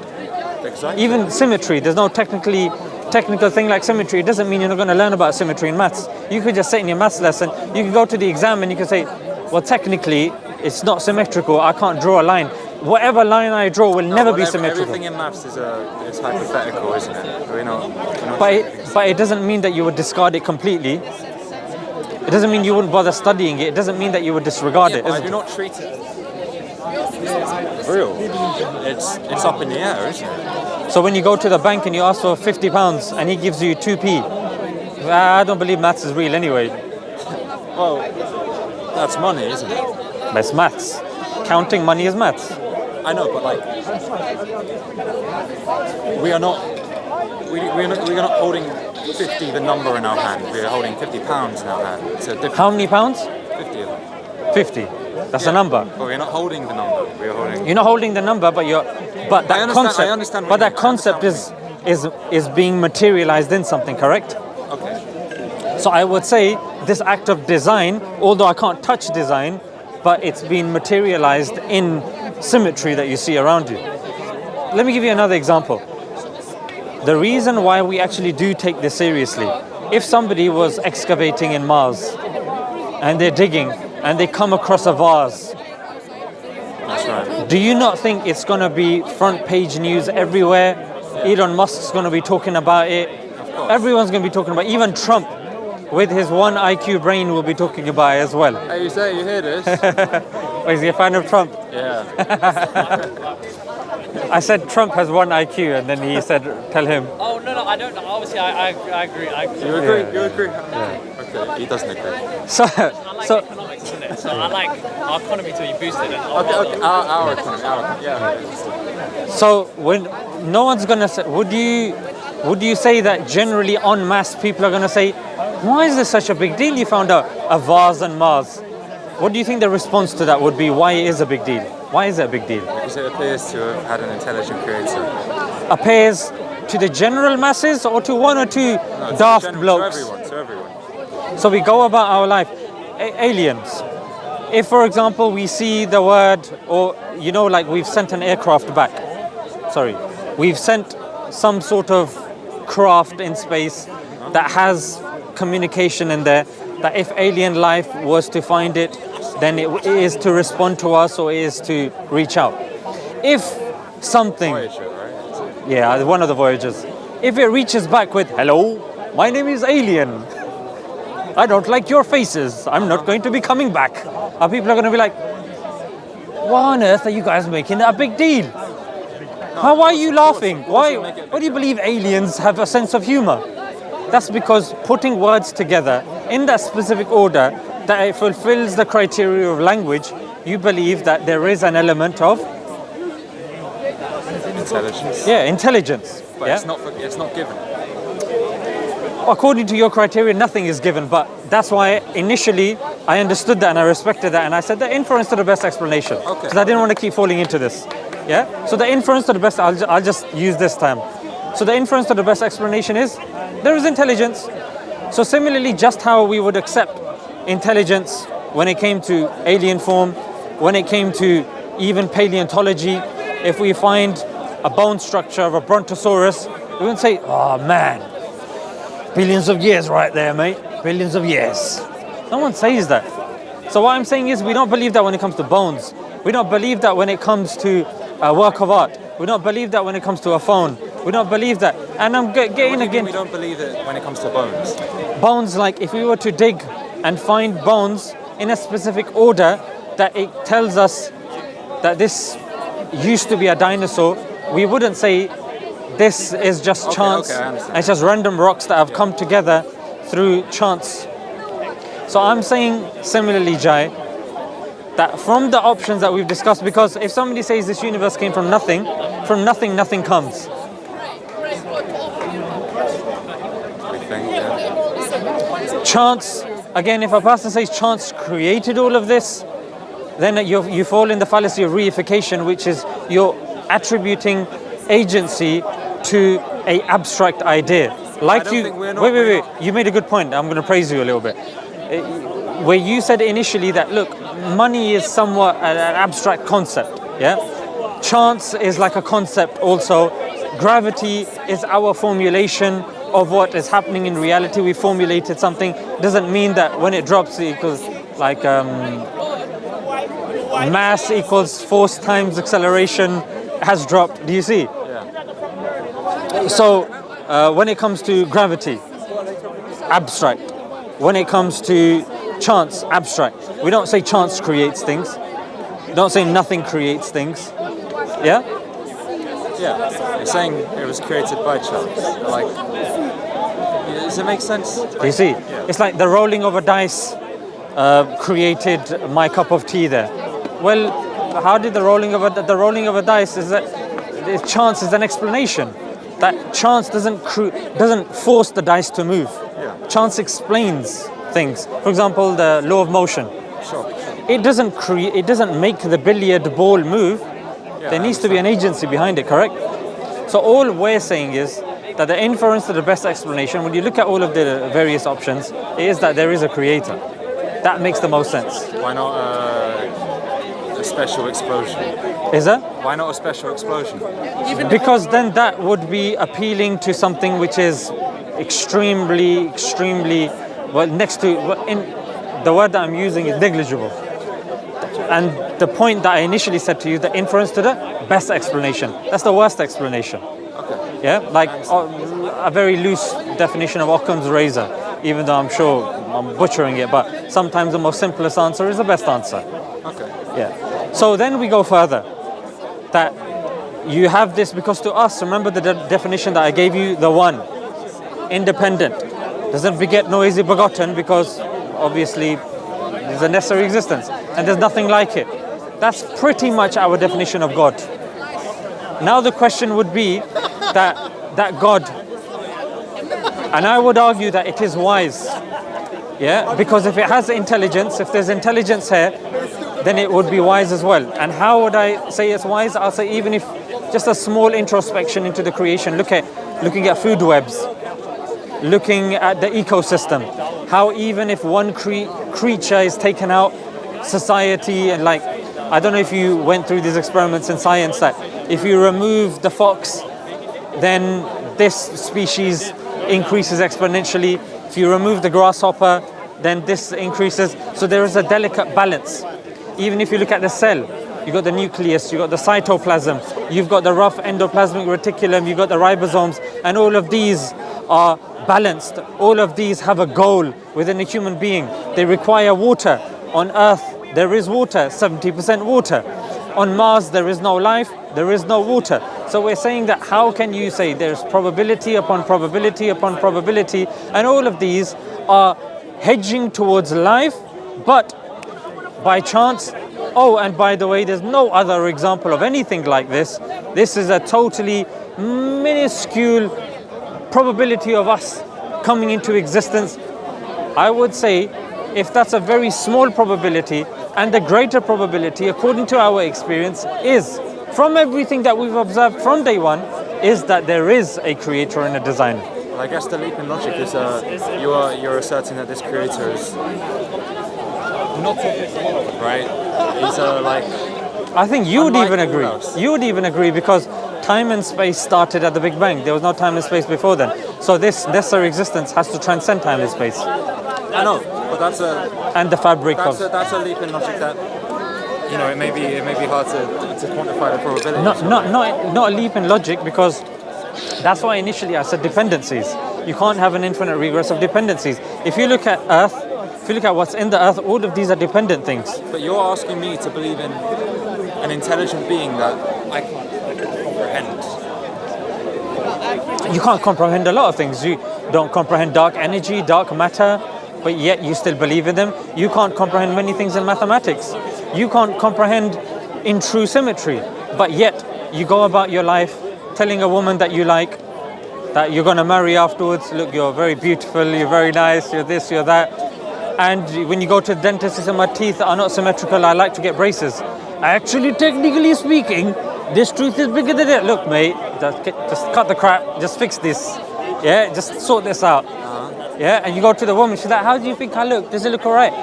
Exactly. Even symmetry, there's no technical thing like symmetry. It doesn't mean you're not going to learn about symmetry in maths. You could just sit in your maths lesson, you can go to the exam and you can say, well, technically, it's not symmetrical, I can't draw a line. Whatever line I draw will never be symmetrical. Everything in maths is hypothetical, isn't it? We're not but it doesn't mean that you would discard it completely. It doesn't mean you wouldn't bother studying it. It doesn't mean that you would disregard it. I do not treat it real. It's up in the air, isn't it? So when you go to the bank and you ask for £50 and he gives you 2p, I don't believe maths is real anyway. Well, that's money, isn't it? But it's maths. Counting money is maths. I know, but like, we're not holding 50, the number in our hand. We're holding £50 in our hand. It's a different. How many pounds? 50 of them. 50. That's a number. But we're not holding the number. We're holding. You're not holding the number, but that concept. I understand. But that concept is being materialized in something, correct? Okay. So I would say this act of design, although I can't touch design, but it's been materialized in symmetry that you see around you. Let me give you another example. The reason why we actually do take this seriously, if somebody was excavating in Mars and they're digging and they come across a vase, That's right. do you not think it's going to be front page news everywhere? Elon Musk's going to be talking about it. Everyone's going to be talking about it. Even Trump, with his one IQ brain, will be talking about it as well. Hey, you hear this? Oh, is he a fan of Trump? Yeah. I said Trump has one IQ, and then he said, tell him. Oh, no, I don't know. Obviously, I agree. You agree? Yeah. You agree? Yeah. Okay, he doesn't agree. So, I like economics, isn't it? So I like our economy to be boosted. And Okay, our economy, yeah. so when no one's gonna say, would you say that generally en masse people are gonna say, why is this such a big deal? You found out a vase on Mars. What do you think the response to that would be? Why it is a big deal? Why is it a big deal? Because it appears to have had an intelligent creator. Appears to the general masses or to one or two daft blokes? To everyone. So we go about our life. Aliens. If, for example, we see the word, or like we've sent an aircraft back. Sorry, we've sent some sort of craft in space that has communication in there. That if alien life was to find it, then it is to respond to us or it is to reach out. If something, Voyager, right? yeah, one of the Voyagers, if it reaches back with, hello, my name is Alien. I don't like your faces. I'm not going to be coming back. Our people are going to be like, why on earth are you guys making a big deal? Why are you laughing? Why do you believe aliens have a sense of humor? That's because putting words together in that specific order, that it fulfills the criteria of language, you believe that there is an element of Intelligence. yeah, intelligence. But Yeah? it's not given. According to your criteria, nothing is given, but that's why initially I understood that and I respected that, and I said the inference to the best explanation, because I didn't want to keep falling into this. Yeah. So the inference to the best, I'll just use this term. So the inference to the best explanation is there is intelligence. So similarly, just how we would accept intelligence when it came to alien form, when it came to even paleontology, if we find a bone structure of a brontosaurus, we wouldn't say, oh man, billions of years right there, mate, billions of years. No one says that. So what I'm saying is we don't believe that when it comes to bones. We don't believe that when it comes to a work of art. We don't believe that when it comes to a phone. We don't believe that. And I'm getting again. We don't believe it when it comes to bones. Bones, like if we were to dig and find bones in a specific order, that it tells us that this used to be a dinosaur, we wouldn't say this is just chance. Okay, I understand. It's just random rocks that have come together through chance. So I'm saying similarly, Jai, that from the options that we've discussed, because if somebody says this universe came from nothing, nothing comes. chance, again, if a person says chance created all of this, then you fall in the fallacy of reification, which is you're attributing agency to a abstract idea. Like wait, you made a good point. I'm going to praise you a little bit. Where you said initially that, look, money is somewhat an abstract concept, yeah? Chance is like a concept also. Gravity is our formulation of what is happening in reality. We formulated something. Doesn't mean that when it drops it equals like mass equals force times acceleration has dropped. Do you see? Yeah. So when it comes to gravity, abstract. When it comes to chance, abstract. We don't say chance creates things. We don't say nothing creates things. Yeah? Yeah. You're saying it was created by chance. Like, does it make sense? Do you see? It's like the rolling of a dice created my cup of tea there. Well, how did the rolling of a dice is that chance is an explanation. That chance doesn't force the dice to move. Yeah. Chance explains things. For example, the law of motion. Sure. It doesn't make the billiard ball move. Yeah, There needs to be an agency behind it, correct? So all we're saying is that the inference to the best explanation, when you look at all of the various options, is that there is a creator. That makes the most sense. Why not a special explosion? Is that? Why not a special explosion? Because then that would be appealing to something which is extremely, well, next to, in the word that I'm using is negligible. And the point that I initially said to you, the inference to the best explanation. That's the worst explanation. Okay. Yeah, like a very loose definition of Occam's razor, even though I'm sure I'm butchering it, but sometimes the most simplest answer is the best answer. Okay. Yeah. So then we go further. That you have this because to us, remember the definition that I gave you, the one, independent, doesn't beget nor is it begotten, because obviously there's a necessary existence and there's nothing like it. That's pretty much our definition of God. Now the question would be that God, and I would argue that it is wise, yeah, because if it has intelligence, if there's intelligence here, then it would be wise as well. And how would I say it's wise? I'll say even if just a small introspection into the creation, looking at food webs, looking at the ecosystem, how even if one creature is taken out, society, and like, I don't know if you went through these experiments in science, that if you remove the fox, then this species increases exponentially. If you remove the grasshopper, then this increases. So there is a delicate balance. Even if you look at the cell, you've got the nucleus, you've got the cytoplasm, you've got the rough endoplasmic reticulum, you've got the ribosomes, and all of these are balanced. All of these have a goal within a human being. They require water. On Earth, there is water, 70% water. On Mars, there is no life, there is no water. So we're saying that how can you say there's probability upon probability upon probability, and all of these are hedging towards life, but by chance. Oh, and by the way, there's no other example of anything like this. This is a totally minuscule probability of us coming into existence. I would say if that's a very small probability, and the greater probability, according to our experience, is from everything that we've observed from day one, is that there is a creator and a designer. Well, I guess the leap in logic is you're asserting that this creator is not right. He's like. I think you would even all agree. else. You would even agree because time and space started at the Big Bang. There was no time and space before then. So this necessary existence has to transcend time and space. I know, but that's and the fabric of. That's a leap in logic that, you know, it may be hard to quantify the probability. Not a leap in logic, because that's why initially I said dependencies. You can't have an infinite regress of dependencies. If you look at Earth, if you look at what's in the Earth, all of these are dependent things. But you're asking me to believe in an intelligent being that I can't comprehend. You can't comprehend a lot of things. You don't comprehend dark energy, dark matter, but yet you still believe in them. You can't comprehend many things in mathematics. You can't comprehend in true symmetry, but yet you go about your life telling a woman that you like that you're going to marry afterwards. Look, you're very beautiful, you're very nice, you're this, you're that. And when you go to the dentist, you say, my teeth are not symmetrical, I like to get braces. Actually, technically speaking, this tooth is bigger than it. Look, mate, just cut the crap, just fix this. Yeah, just sort this out. Yeah, and you go to the woman, she's like, how do you think I look? Does it look all right?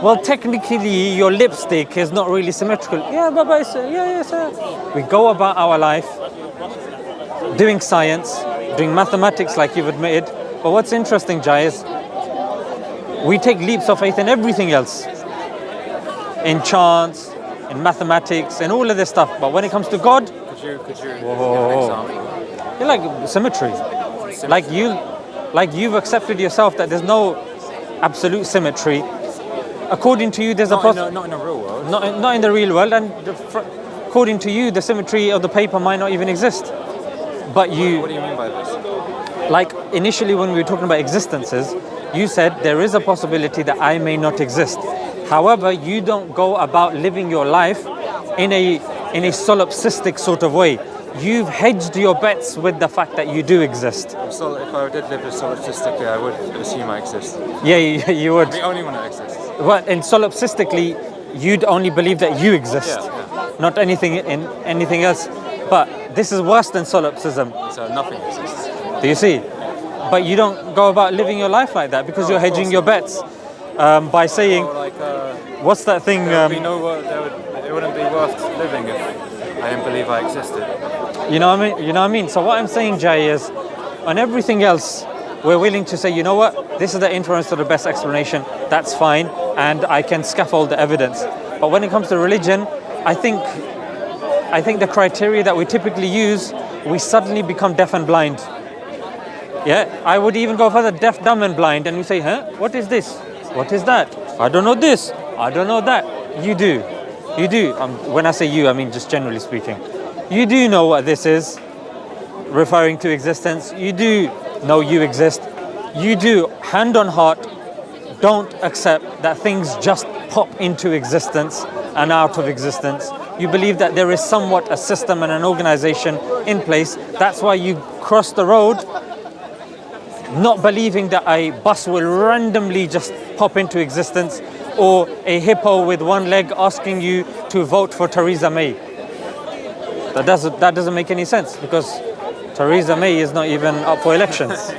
Well, technically, your lipstick is not really symmetrical. Yeah, Baba, yeah, sir. We go about our life doing science, doing mathematics like you've admitted. But what's interesting, Jai, is we take leaps of faith in everything else. In chance, in mathematics, and all of this stuff. But when it comes to God, Could you give an example? you're like symmetry. Like you've accepted yourself that there's no absolute symmetry. According to you, there's Not in the real world. not in the real world, and according to you, the symmetry of the paper might not even exist. But What do you mean by this? like initially when we were talking about existences, you said there is a possibility that I may not exist. However, you don't go about living your life in a solipsistic sort of way. You've hedged your bets with the fact that you do exist. So if I did live solipsistically, I would assume I exist. Yeah, you would. I'm the only one that exists. Well, and solipsistically, you'd only believe that you exist, Yeah. not anything else. But this is worse than solipsism. So nothing exists. Do you see? But you don't go about living your life like that because No, you're of hedging course your bets by saying, So like, what's that thing? it wouldn't be worth living if I didn't believe I existed. You know what I mean? You know what I mean? So what I'm saying, Jay, is on everything else, we're willing to say, you know what? This is the inference to the best explanation. That's fine, and I can scaffold the evidence. But when it comes to religion, I think the criteria that we typically use, we suddenly become deaf and blind. Yeah, I would even go further, deaf, dumb, and blind, and we say, huh? What is this? What is that? I don't know this. I don't know that. You do. You do. When I say you, I mean just generally speaking. You do know what this is, referring to existence. You do know you exist. You do, hand on heart, don't accept that things just pop into existence and out of existence. You believe that there is somewhat a system and an organization in place. That's why you cross the road, not believing that a bus will randomly just pop into existence, or a hippo with one leg asking you to vote for Theresa May. That doesn't make any sense, because Theresa May is not even up for elections.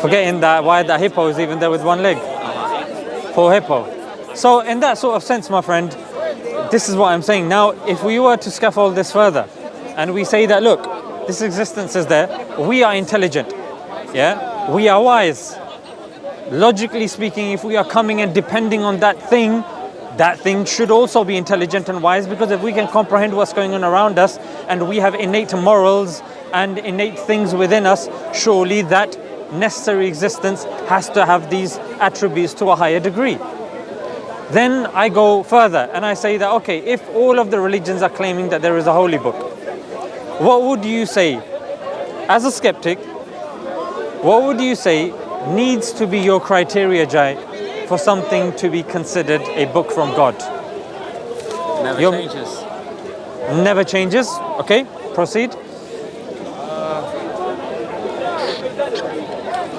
Forgetting that why that hippo is even there with one leg. Poor hippo. So in that sort of sense, my friend, this is what I'm saying. Now, if we were to scaffold this further, and we say that, look, this existence is there, we are intelligent, yeah? We are wise. Logically speaking, if we are coming and depending on that thing should also be intelligent and wise, because if we can comprehend what's going on around us, and we have innate morals and innate things within us, surely that necessary existence has to have these attributes to a higher degree. Then I go further and I say that, okay, if all of the religions are claiming that there is a holy book, what would you say, as a skeptic, what would you say needs to be your criteria, Jai, for something to be considered a book from God? Never changes. Never changes. Okay, proceed.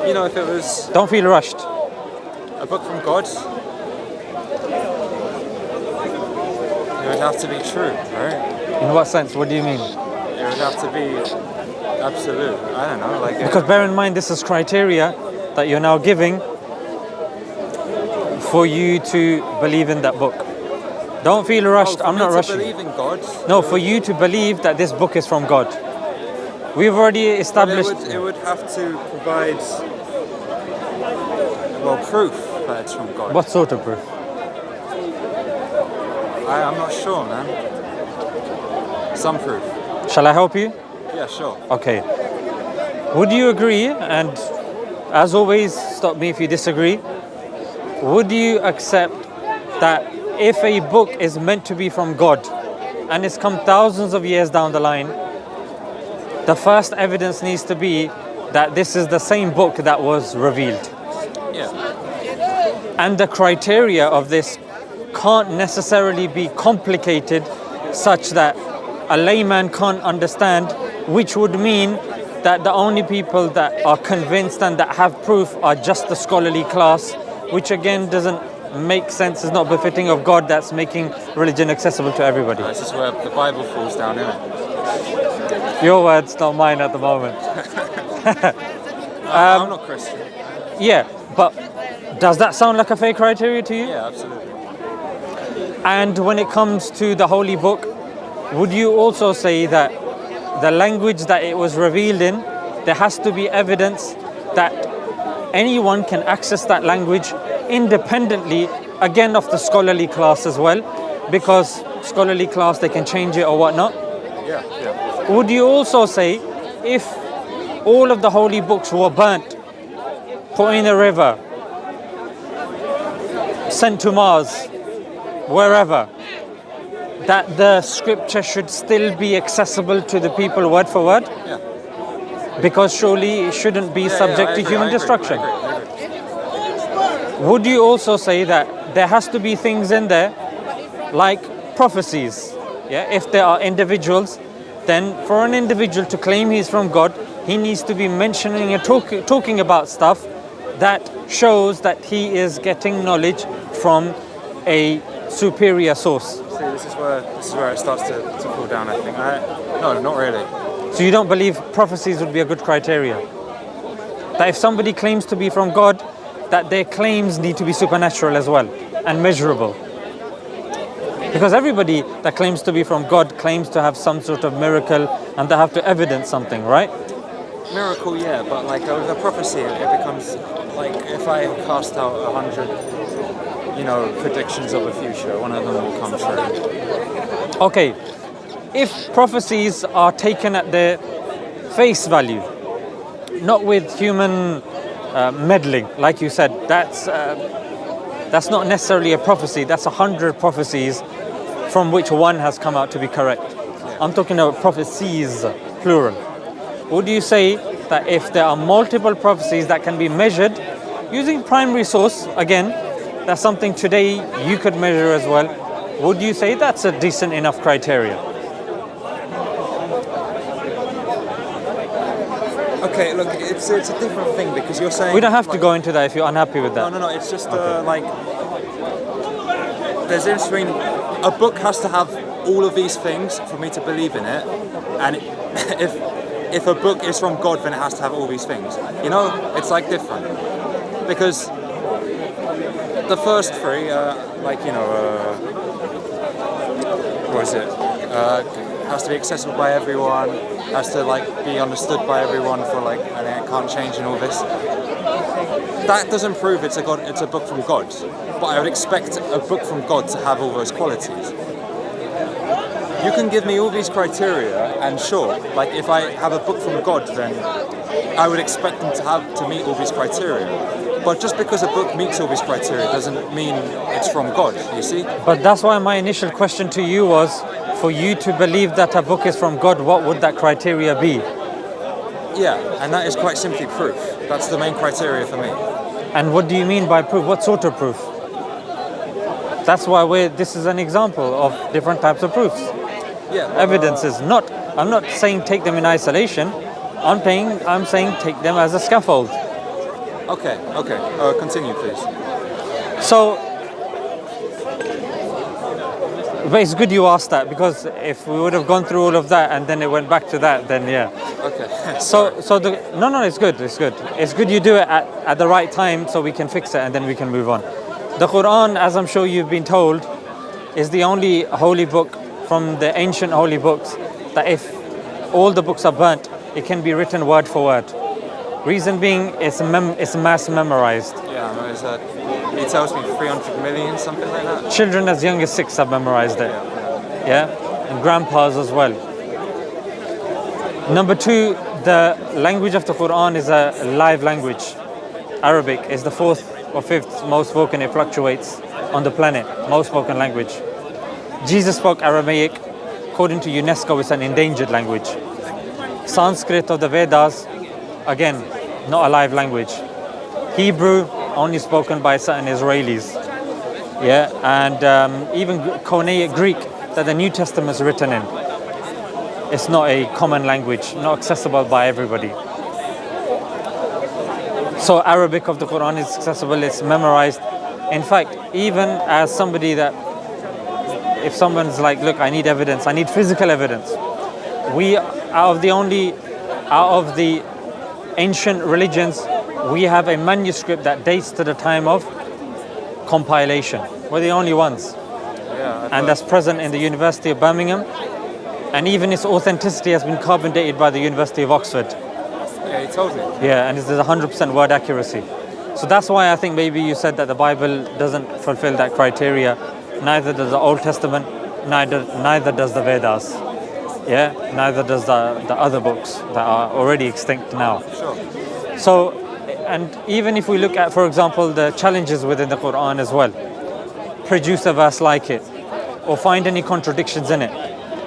You know, if it was Don't feel rushed. a book from God, it would have to be true, right? In what sense? What do you mean? It would have to be absolute. I don't know, like Because bear in mind, this is criteria that you're now giving for you to believe in that book. Don't feel rushed. I'm not rushing. Believe in God. No, for you to believe that this book is from God. We've already established. It would have to provide, well, proof that it's from God. What sort of proof? I'm not sure, man. Some proof. Shall I help you? Yeah, sure. Okay. Would you agree, and as always, stop me if you disagree, would you accept that if a book is meant to be from God and it's come thousands of years down the line, the first evidence needs to be that this is the same book that was revealed? Yeah. And the criteria of this can't necessarily be complicated such that a layman can't understand, which would mean that the only people that are convinced and that have proof are just the scholarly class, which again doesn't make sense, is not befitting of God that's making religion accessible to everybody. This is where the Bible falls down, isn't it? Your words, not mine at the moment. I'm not Christian. Yeah, but does that sound like a fair criteria to you? Yeah, absolutely. And when it comes to the Holy Book, would you also say that the language that it was revealed in, there has to be evidence that anyone can access that language independently, again, of the scholarly class as well, because scholarly class, they can change it or whatnot? Yeah. Would you also say if all of the holy books were burnt, put in a river, sent to Mars, wherever, that the scripture should still be accessible to the people word for word? Yeah. Because surely it shouldn't be subject to human destruction. I agree. Would you also say that there has to be things in there like prophecies? Yeah, if there are individuals, then for an individual to claim he's from God, he needs to be mentioning and talking about stuff that shows that he is getting knowledge from a superior source. See, this is where it starts to fall down, I think. No, not really. So you don't believe prophecies would be a good criteria? That if somebody claims to be from God, that their claims need to be supernatural as well and measurable? Because everybody that claims to be from God claims to have some sort of miracle and they have to evidence something, right? Miracle, yeah, but like with a prophecy, it becomes like if I cast out 100, predictions of the future, one of them will come true. Okay, if prophecies are taken at their face value, not with human meddling, like you said, that's not necessarily a prophecy. That's 100 prophecies from which one has come out to be correct. I'm talking about prophecies, plural. Would you say that if there are multiple prophecies that can be measured using primary source, again, that's something today you could measure as well, would you say that's a decent enough criteria? Okay, look, it's a different thing because you're saying... We don't have to go into that if you're unhappy with that. No, it's just there's a difference between a book has to have all of these things for me to believe in it, and if a book is from God, then it has to have all these things. It's like different. Because the first three, what is it? Has to be accessible by everyone, has to be understood by everyone and it can't change and all this. That doesn't prove it's a book from God. But I would expect a book from God to have all those qualities. You can give me all these criteria, and sure, if I have a book from God, then I would expect them to meet all these criteria. But just because a book meets all these criteria doesn't mean it's from God, you see? But that's why my initial question to you was, for you to believe that a book is from God, what would that criteria be? Yeah, and that is quite simply proof. That's the main criteria for me. And what do you mean by proof? What sort of proof? That's why this is an example of different types of proofs. Yeah. Evidences. I'm not saying take them in isolation. I'm saying take them as a scaffold. Okay. Continue, please. So, but it's good you asked that, because if we would have gone through all of that and then it went back to that, then yeah. Okay. No, it's good. It's good you do it at the right time so we can fix it and then we can move on. The Quran, as I'm sure you've been told, is the only holy book from the ancient holy books that if all the books are burnt, it can be written word for word. Reason being, it's mass memorized. Yeah, it tells me 300 million, something like that. Children as young as 6 have memorized it. Yeah? And grandpas as well. Number 2, the language of the Quran is a live language. Arabic is the 4th or 5th most spoken. It fluctuates on the planet, most spoken language. Jesus spoke Aramaic. According to UNESCO, it's an endangered language. Sanskrit of the Vedas, again, not a live language. Hebrew, only spoken by certain Israelis. Yeah, and even Koine Greek, that the New Testament is written in. it's not a common language, not accessible by everybody. So Arabic of the Quran is accessible, it's memorized. In fact, even as somebody that, if someone's like, look, I need evidence, I need physical evidence. We, out of the ancient religions, we have a manuscript that dates to the time of compilation. We're the only ones. And that's present in the University of Birmingham. And even its authenticity has been carbon dated by the University of Oxford. Yeah, he told me. Yeah, and there's 100% word accuracy. So that's why I think maybe you said that the Bible doesn't fulfill that criteria. Neither does the Old Testament, neither does the Vedas. Yeah, neither does the other books that are already extinct now. Sure. So, and even if we look at, for example, the challenges within the Quran as well, produce a verse like it, or find any contradictions in it.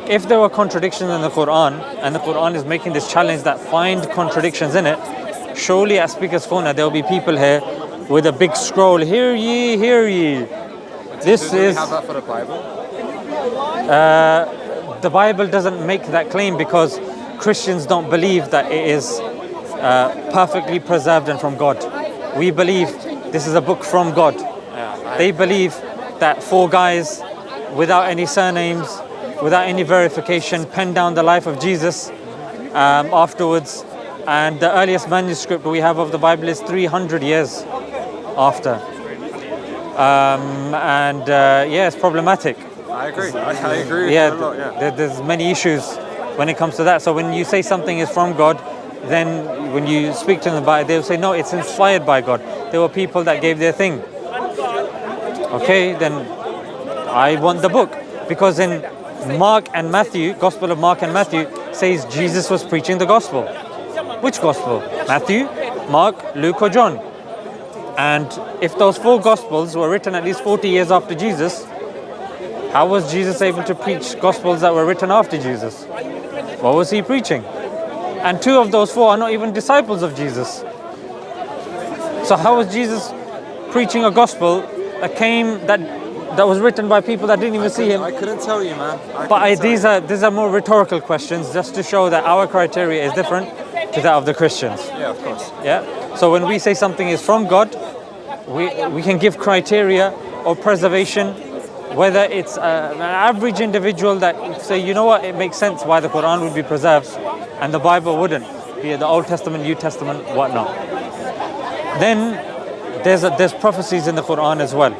If there were contradictions in the Quran, and the Quran is making this challenge that find contradictions in it, surely at Speaker's Corner there will be people here with a big scroll, hear ye, hear ye. This Do we is... have that for the Bible? The Bible doesn't make that claim because Christians don't believe that it is perfectly preserved and from God. We believe this is a book from God. They believe that 4 guys without any surnames, without any verification, penned down the life of Jesus afterwards. And the earliest manuscript we have of the Bible is 300 years after. Yeah, it's problematic. I agree. I agree with Yeah, you a lot, yeah. there's many issues when it comes to that. So when you say something is from God, then when you speak to them about it, they'll say, no, it's inspired by God. There were people that gave their thing. Okay, then I want the book. Because in Mark and Matthew, Gospel of Mark and Matthew, says Jesus was preaching the gospel. Which gospel? Matthew, Mark, Luke or John? And if those 4 gospels were written at least 40 years after Jesus, how was Jesus able to preach gospels that were written after Jesus? What was he preaching? And 2 of those 4 are not even disciples of Jesus. So how was Jesus preaching a gospel that was written by people that didn't even see him? I couldn't tell you, man. But these are more rhetorical questions, just to show that our criteria is different to that of the Christians. Yeah, of course. Yeah. So when we say something is from God, we can give criteria of preservation, whether it's an average individual that say, you know what, it makes sense why the Quran would be preserved and the Bible wouldn't, be it the Old Testament, New Testament, whatnot. Then there's prophecies in the Quran as well.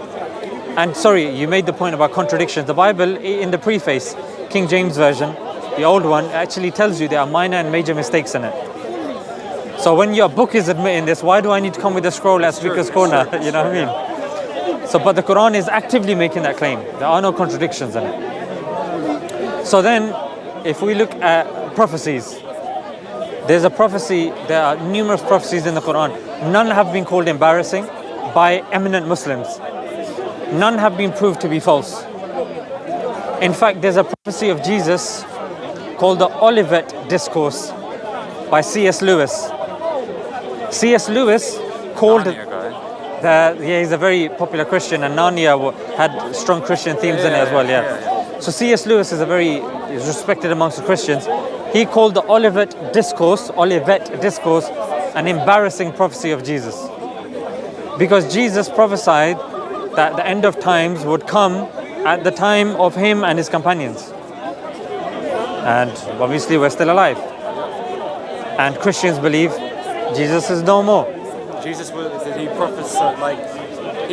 And sorry, you made the point about contradictions. The Bible, in the preface, King James Version, the old one, actually tells you there are minor and major mistakes in it. So when your book is admitting this, why do I need to come with a scroll at Speaker's Corner? You know what I mean? So, but the Quran is actively making that claim. There are no contradictions in it. So then, if we look at prophecies, there are numerous prophecies in the Quran. None have been called embarrassing by eminent Muslims. None have been proved to be false. In fact, there's a prophecy of Jesus called the Olivet Discourse by C.S. Lewis. C.S. Lewis called... he's a very popular Christian, and Narnia had strong Christian themes in it as well, yeah. So C.S. Lewis is respected amongst the Christians. He called the Olivet Discourse, an embarrassing prophecy of Jesus. Because Jesus prophesied that the end of times would come at the time of him and his companions. And obviously we're still alive. And Christians believe Jesus is no more. He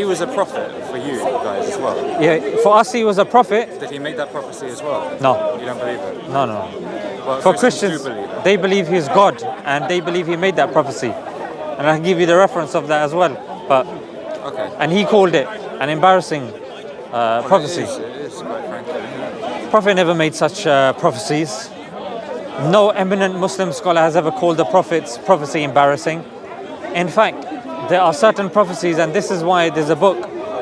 was a prophet for you guys as well? Yeah, for us he was a prophet. Did he make that prophecy as well? No. You don't believe it? No. Well, For Christians Christians, do believe it. they believe he's God, and they believe he made that prophecy. And I can give you the reference of that as well. But Okay. and he called it an embarrassing prophecy. It is, quite frankly. Prophet never made such prophecies. No eminent Muslim scholar has ever called the Prophet's prophecy embarrassing. In fact, there are certain prophecies, and this is why there's a book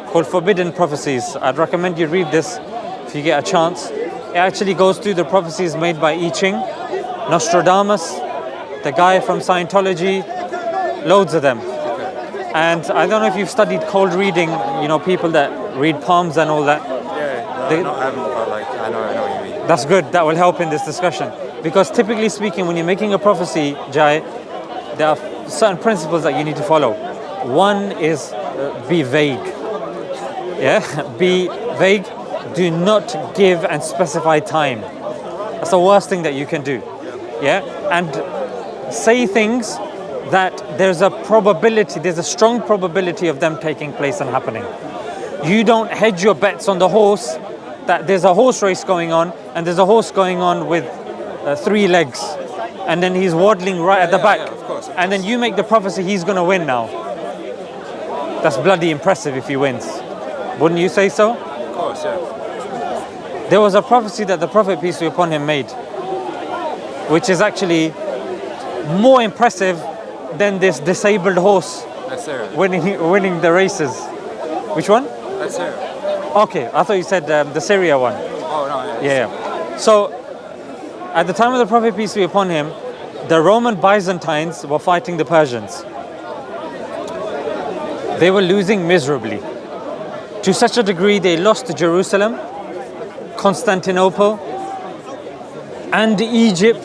called Forbidden Prophecies. I'd recommend you read this if you get a chance. It actually goes through the prophecies made by I Ching, Nostradamus, the guy from Scientology, loads of them. And I don't know if you've studied cold reading, people that read palms and all that. Yeah, I haven't, but I know what you mean. That's good, that will help in this discussion. Because typically speaking, when you're making a prophecy, Jai, there are certain principles that you need to follow. One is be vague. Yeah, be vague. Do not give and specify time. That's the worst thing that you can do. Yeah, and say things that there's a probability, there's a strong probability of them taking place and happening. You don't hedge your bets on the horse, that there's a horse race going on and there's a horse going on with 3 legs and then he's waddling right at the back. Of course. And then you make the prophecy he's going to win now. That's bloody impressive if he wins. Wouldn't you say so? Of course, yeah. There was a prophecy that the Prophet, peace be upon him, made, which is actually more impressive than this disabled horse winning the races. Which one? Let's hear it. Okay, I thought you said the Syria one. Oh, no, Yeah. So, at the time of the Prophet, peace be upon him, the Roman Byzantines were fighting the Persians. They were losing miserably. To such a degree, they lost Jerusalem, Constantinople, and Egypt.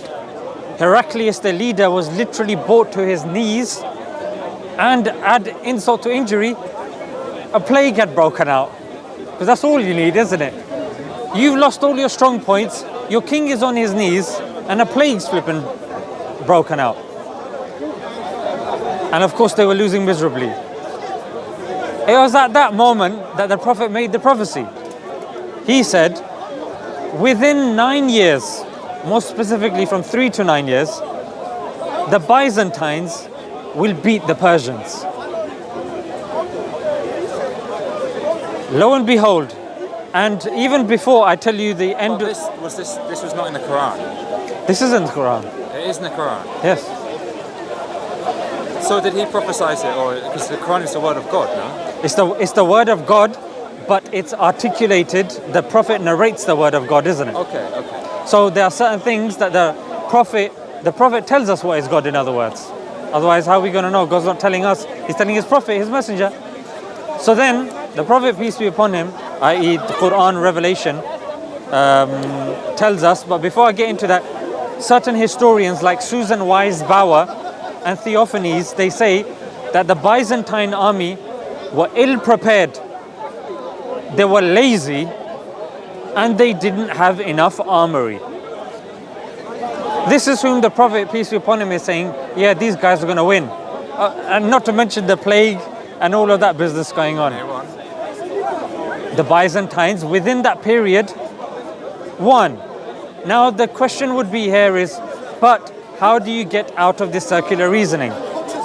Heraclius, the leader, was literally brought to his knees, and add insult to injury, a plague had broken out. Because that's all you need, isn't it? You've lost all your strong points, your king is on his knees, and a plague's flipping broken out. And of course they were losing miserably. It was at that moment that the Prophet made the prophecy. He said, within 9 years, more specifically from 3 to 9 years, the Byzantines will beat the Persians. Lo and behold, and even before I tell you the end. This was not in the Quran. This is in the Quran. It is in the Quran. Yes. So did he prophesize it, or because the Quran is the word of God, no? It's the word of God, but it's articulated. The Prophet narrates the word of God, isn't it? Okay. So there are certain things that the Prophet tells us what is God, in other words. Otherwise, how are we going to know? God's not telling us. He's telling his Prophet, his messenger. So then, the Prophet, peace be upon him, i.e. the Quran revelation, tells us, but before I get into that, certain historians like Susan Wise Bauer and Theophanes, they say that the Byzantine army were ill-prepared, they were lazy, and they didn't have enough armory. This is whom the Prophet, peace be upon him, is saying, yeah, these guys are going to win. And not to mention the plague and all of that business going on. The Byzantines, within that period, won. Now the question would be here is, but how do you get out of this circular reasoning?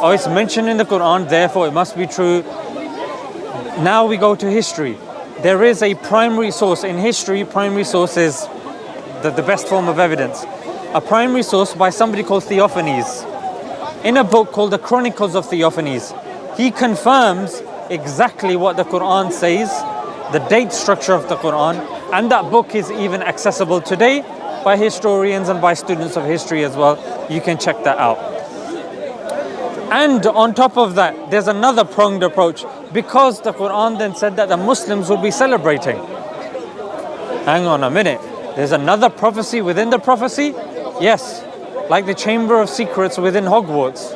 Oh, it's mentioned in the Quran, therefore it must be true. Now we go to history. There is a primary source. In history, primary source is the best form of evidence. A primary source by somebody called Theophanes. In a book called the Chronicles of Theophanes, he confirms exactly what the Quran says, the date structure of the Quran, and that book is even accessible today by historians and by students of history as well. You can check that out. And on top of that, there's another pronged approach, because the Quran then said that the Muslims will be celebrating. Hang on a minute. There's another prophecy within the prophecy? Yes, like the Chamber of Secrets within Hogwarts.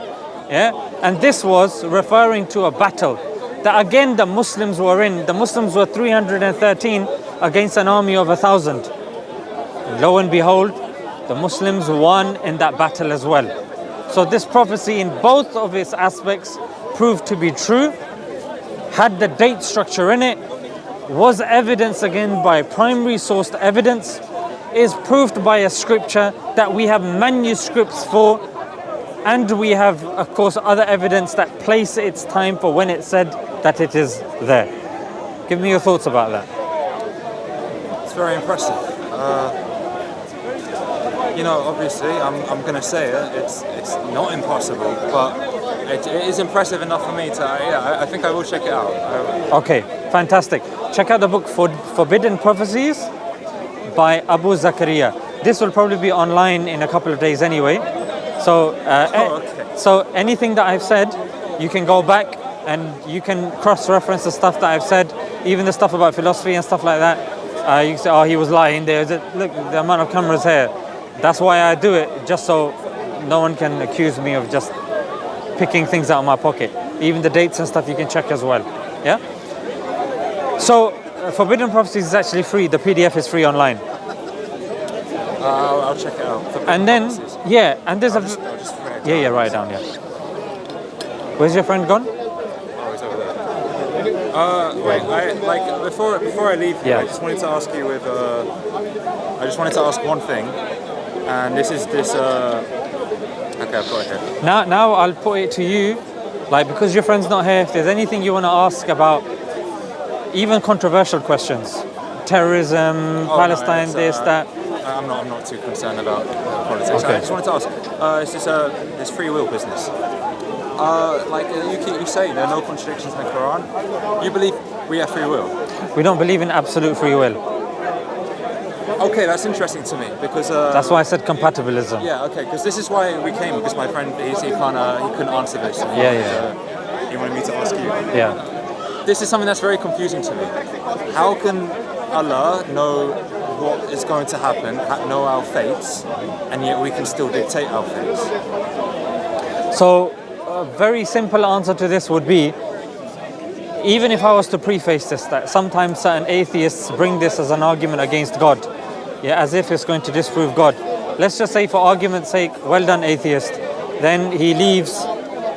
Yeah, and this was referring to a battle that again the Muslims were in. The Muslims were 313 against an army of 1,000. Lo and behold, the Muslims won in that battle as well. So this prophecy in both of its aspects proved to be true, had the date structure in it, was evidence again by primary sourced evidence, is proved by a scripture that we have manuscripts for, and we have, of course, other evidence that place its time for when it said that it is there. Give me your thoughts about that. It's very impressive. Obviously, I'm going to say it. It's not impossible, but it is impressive enough for me to. I think I will check it out. Okay, fantastic. Check out the book Forbidden Prophecies by Abu Zakaria. This will probably be online in a couple of days anyway. So, So anything that I've said, you can go back and you can cross-reference the stuff that I've said, even the stuff about philosophy and stuff like that. You can say, oh, he was lying there. Look, the amount of cameras here. That's why I do it, just so no one can accuse me of just picking things out of my pocket. Even the dates and stuff you can check as well. Yeah? So, Forbidden Prophecies is actually free. The PDF is free online. I'll check it out. And then, yeah, and there's I'll just write it yeah, down. write it down, yeah. Where's your friend gone? Oh, it's over there. Wait, before I leave here, Yeah. I just wanted to ask you I just wanted to ask one thing, and this. Okay, I've got it here. Now I'll put it to you, like, because your friend's not here, if there's anything you want to ask about, even controversial questions, terrorism, Palestine, no, this, that. I'm not too concerned about politics. Okay. I just wanted to ask, is this free will business? You say there are no contradictions in the Quran. You believe we have free will? We don't believe in absolute free will. Okay, that's interesting to me because That's why I said compatibilism. yeah, okay, because this is why we came, because my friend he couldn't answer this. And he wanted me to ask you. Yeah. This is something that's very confusing to me. How can Allah know what is going to happen, know our fates, and yet we can still dictate our fates? So, a very simple answer to this would be, even if I was to preface this, that sometimes certain atheists bring this as an argument against God, yeah, as if it's going to disprove God. Let's just say, for argument's sake, well done, atheist. Then he leaves,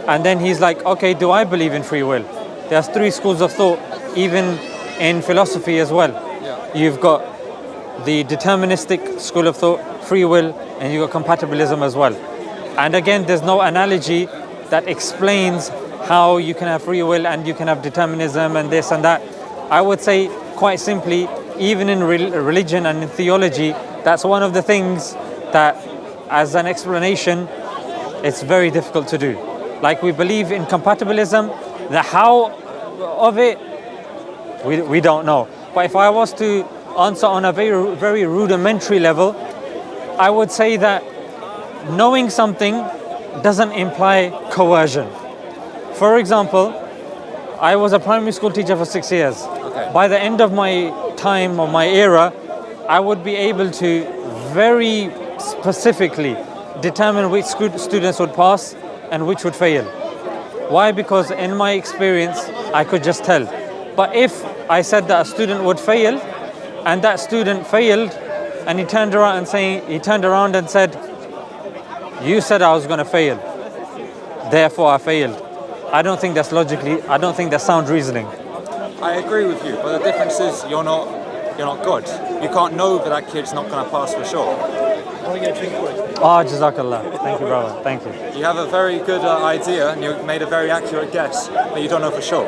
and then he's like, okay, do I believe in free will? There's three schools of thought, even in philosophy as well. Yeah. You've got the deterministic school of thought, free will, and you've got compatibilism as well. And again, there's no analogy that explains how you can have free will and you can have determinism and this and that. I would say, quite simply, even in religion and in theology, that's one of the things that, as an explanation, it's very difficult to do. Like, we believe in compatibilism, the how of it, we don't know. But if I was to answer on a very, very rudimentary level, I would say that knowing something doesn't imply coercion. For example, I was a primary school teacher for 6 years. Okay. By the end of my time or my era, I would be able to very specifically determine which students would pass and which would fail. Why? Because in my experience, I could just tell. But if I said that a student would fail, and that student failed, and he turned around and said, "You said I was going to fail, therefore I failed." I don't think that's sound reasoning. I agree with you, but the difference is you're not God. You can't know that kid's not going to pass for sure. Jazakallah. Thank you, brother. Thank you. You have a very good idea, and you made a very accurate guess, but you don't know for sure.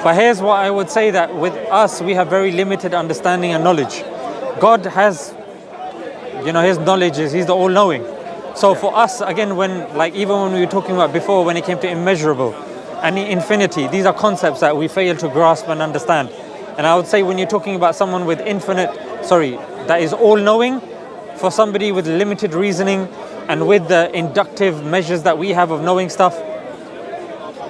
But here's what I would say, that with us, we have very limited understanding and knowledge. God has, his knowledge he's the all-knowing. So for us, again, even when we were talking about before, when it came to immeasurable and infinity, these are concepts that we fail to grasp and understand. And I would say, when you're talking about someone with that is all-knowing, for somebody with limited reasoning and with the inductive measures that we have of knowing stuff,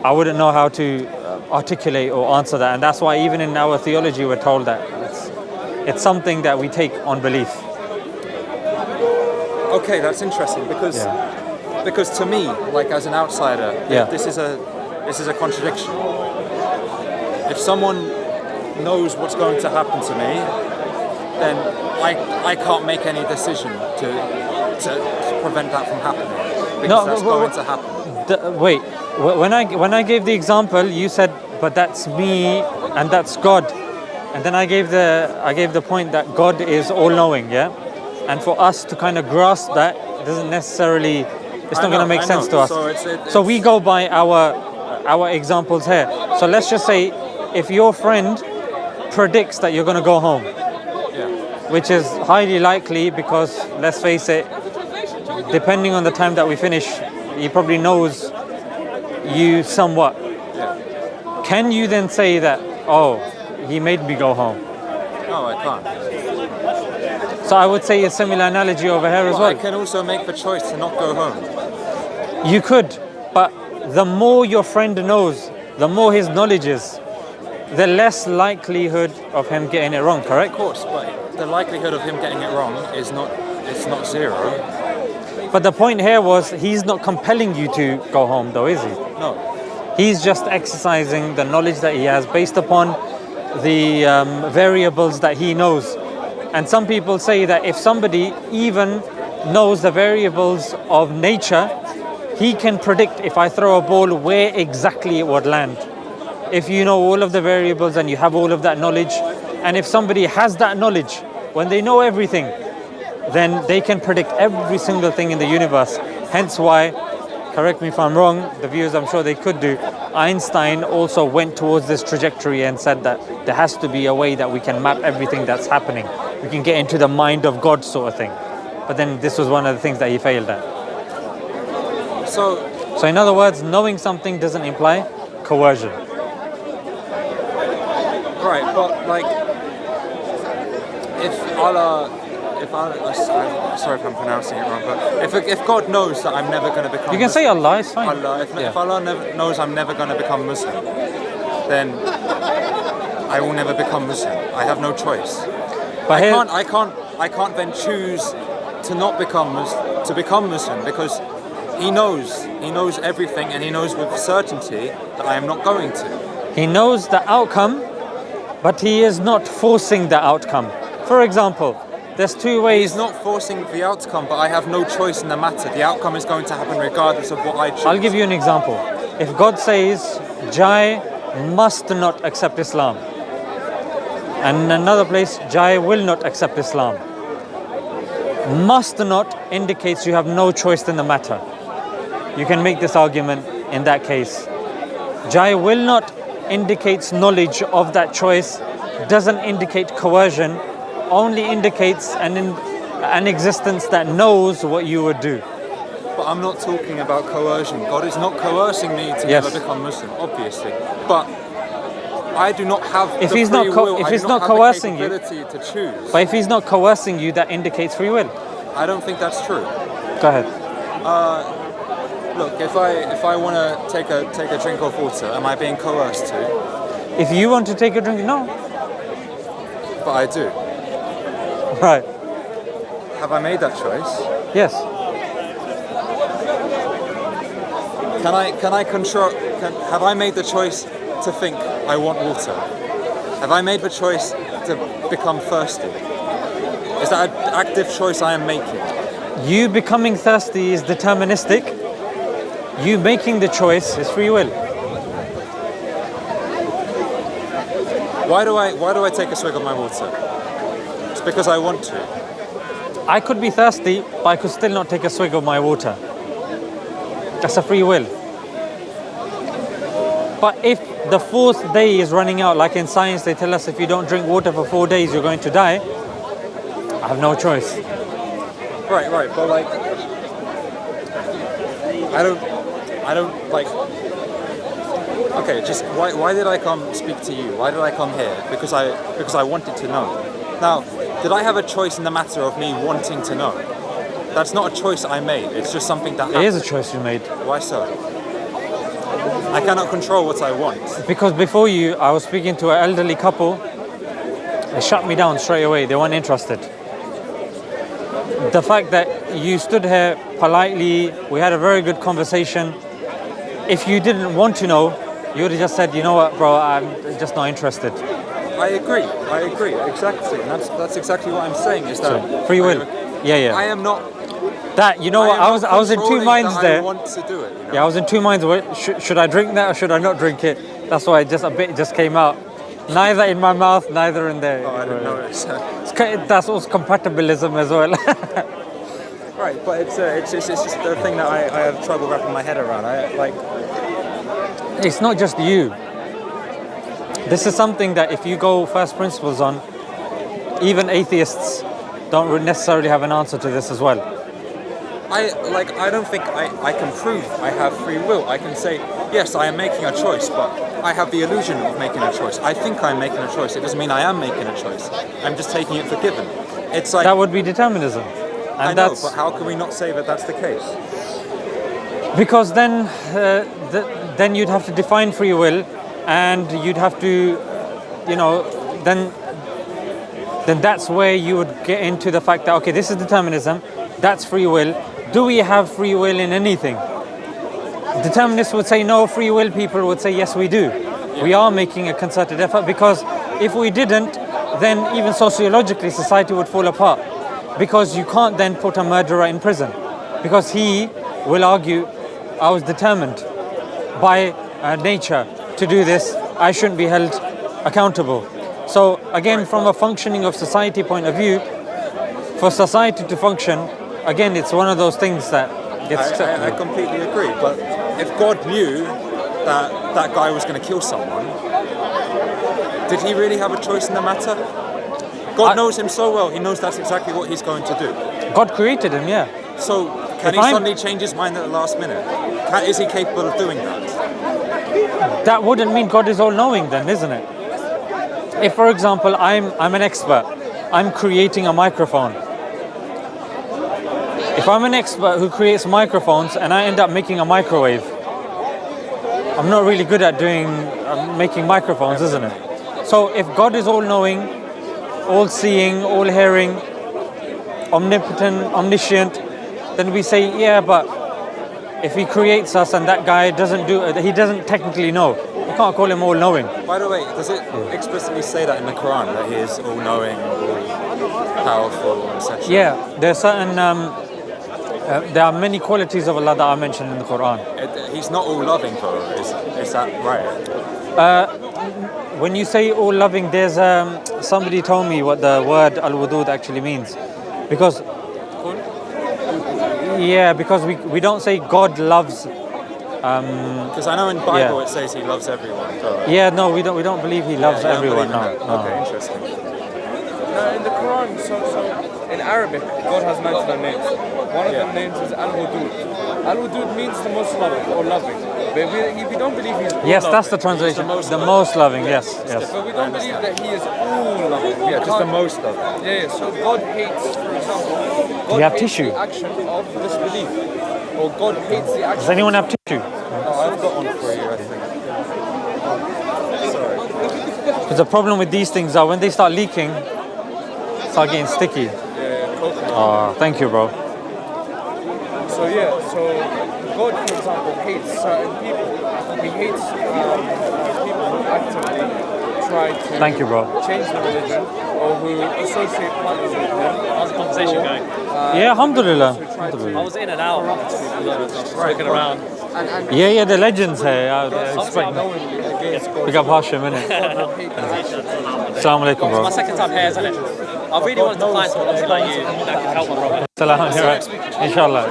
I wouldn't know how to articulate or answer that. And that's why even in our theology, we're told that it's something that we take on belief. Okay, that's interesting because to me, like as an outsider, this is a contradiction. If someone knows what's going to happen to me, then I can't make any decision to prevent that from happening, because that's going to happen. When I gave the example, you said, "But that's me and that's God," and then I gave the point that God is all-knowing, yeah. And for us to kind of grasp that, it doesn't necessarily, it's not going to make sense to us. So we go by our examples here. So let's just say, if your friend predicts that you're going to go home, which is highly likely, because let's face it, depending on the time that we finish, he probably knows you somewhat. Can you then say that, "Oh, he made me go home"? No, I can't. So I would say a similar analogy over here as well. I can also make the choice to not go home. You could, but the more your friend knows, the more his knowledge is, the less likelihood of him getting it wrong, correct? Of course, but the likelihood of him getting it wrong is not zero. But the point here was he's not compelling you to go home, though, is he? No. He's just exercising the knowledge that he has based upon the variables that he knows. And some people say that if somebody even knows the variables of nature, he can predict if I throw a ball where exactly it would land. If you know all of the variables and you have all of that knowledge, and if somebody has that knowledge, when they know everything, then they can predict every single thing in the universe. Hence why, correct me if I'm wrong, the viewers I'm sure they could do, Einstein also went towards this trajectory and said that there has to be a way that we can map everything that's happening. We can get into the mind of God sort of thing. But then this was one of the things that he failed at. So in other words, knowing something doesn't imply coercion. right, but like, if Allah, I'm sorry if I'm pronouncing it wrong, but if God knows that I'm never going to become You can say Allah, it's fine. Allah, if Allah knows I'm never going to become Muslim, then I will never become Muslim. I have no choice. But I can't then choose to not become Muslim because He knows everything, and He knows with certainty that I am not going to. He knows the outcome, but he is not forcing the outcome. For example, there's two ways. He's not forcing the outcome, but I have no choice in the matter. The outcome is going to happen regardless of what I choose. I'll give you an example. If God says, Jai must not accept Islam, and in another place, Jai will not accept Islam. Must not indicates you have no choice in the matter. You can make this argument in that case. Jai will not indicates knowledge of that choice, doesn't indicate coercion, only indicates an existence that knows what you would do. But I'm not talking about coercion. God is not coercing me to Yes. never become Muslim, obviously. But I do not have If the he's free not will. if I he's do not not have coercing the you, capability to choose. but if he's not coercing you, that indicates free will. I don't think that's true. Go ahead. Look, if I want to take a drink of water, am I being coerced to? If you want to take a drink, no. But I do. Right. Have I made that choice? Yes. Can I control? Have I made the choice to think I want water? Have I made the choice to become thirsty? Is that an active choice I am making? You becoming thirsty is deterministic. You making the choice is free will. Why do I take a swig of my water? It's because I want to. I could be thirsty, but I could still not take a swig of my water. That's a free will. But if the fourth day is running out, like in science they tell us if you don't drink water for 4 days you're going to die, I have no choice. Right, but like, I don't like. Okay, just why did I come speak to you? Why did I come here? Because I wanted to know. Now, did I have a choice in the matter of me wanting to know? That's not a choice I made. It's just something that It happened. is a choice you made. Why so? I cannot control what I want. Because before you, I was speaking to an elderly couple. They shut me down straight away. They weren't interested. The fact that you stood here politely, we had a very good conversation. If you didn't want to know, you would have just said, you know what, bro, I'm just not interested. I agree, exactly. And that's exactly what I'm saying, is that So, free will. Yeah. I am not. That, you know what, I was in two minds there. I want to do it. You know? Yeah, I was in two minds. Should I drink that or should I not drink it? That's why a bit just came out. Neither in my mouth, neither in there. Oh, I didn't notice. That's also compatibilism as well. Right, but it's just the thing that I have trouble wrapping my head around. It's not just you. This is something that if you go first principles on, even atheists don't necessarily have an answer to this as well. I don't think I can prove I have free will. I can say, yes, I am making a choice, but I have the illusion of making a choice. I think I'm making a choice. It doesn't mean I am making a choice. I'm just taking it for given. It's like That would be determinism. And I know, that's but how can we not say that that's the case? because then you'd have to define free will, and you'd have to, then that's where you would get into the fact that, okay, this is determinism, that's free will, do we have free will in anything? Determinists would say no, free will. People would say yes, we do. We are making a concerted effort, because if we didn't, then even sociologically society would fall apart, because you can't then put a murderer in prison, because he will argue, I was determined by nature to do this, I shouldn't be held accountable. So again, from a functioning of society point of view, for society to function, again, it's one of those things that gets accepted. I completely agree, but if God knew that that guy was going to kill someone, did he really have a choice in the matter? God knows him so well, he knows that's exactly what he's going to do. God created him, yeah. So can he suddenly change his mind at the last minute? Is he capable of doing that? That wouldn't mean God is all-knowing then, isn't it? If, for example, I'm an expert, I'm creating a microphone. If I'm an expert who creates microphones and I end up making a microwave, I'm not really good at making microphones, isn't it? So if God is all-knowing, all-seeing, all-hearing, omnipotent, omniscient, then we say, yeah, but if he creates us and that guy doesn't do it, he doesn't technically know. You can't call him all-knowing. By the way, does it explicitly say that in the Quran, that he is all-knowing, all-powerful, etc.? Yeah, there's certain, there are many qualities of Allah that are mentioned in the Quran. He's not all-loving, though, is that right? When you say all-loving, there's somebody told me what the word al-wudud actually means. Because we don't say God loves. Because I know in the Bible it says he loves everyone. So yeah, no, we don't believe he loves everyone. No. Okay, interesting. In the Quran, so in Arabic, God has 99 names. One of them names is Al-Wadud. Al-Wadud means the most loving or loving. But we don't believe he's all yes, loving. that's the translation. The most loving, yes. But we don't believe that he is all loving. Yeah, just the most loving. Yeah, so God hates, for example, Do you have hates tissue? the action of disbelief. Or God hates the action. Does anyone have tissue? Oh, I've got one for you, I think. Sorry. Because the problem with these things are when they start leaking, start getting sticky. Oh, thank you, bro. So God, for example, hates certain people. He hates people who actively try to Thank you, bro. change the religion or who associate partners with him. How's the conversation going? Yeah, alhamdulillah. I was in and out, looking around. Yeah, the legends here. Pick up Hashim, innit? Assalamu alaikum, It's my bro. second time here, isn't it? I really wanted to find someone obviously like you that can help my brother. Salam, you're right. Inshallah.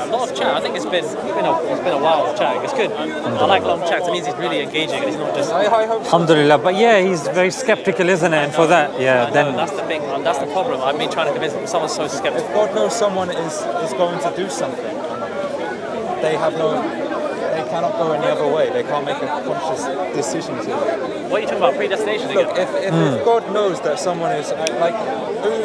A lot of chat. I think it's been a while of chatting. It's good. I like long chats. It means he's really engaging and he's not just. Alhamdulillah. But yeah, he's very skeptical, isn't it? And for that, yeah, then. That's the thing. That's the problem. I've been trying to convince him. Someone's so skeptical. If God knows someone is going to do something, they cannot go any other way. They can't make a conscious decision to. What are you talking about? Predestination again? Look, if God knows that someone is like,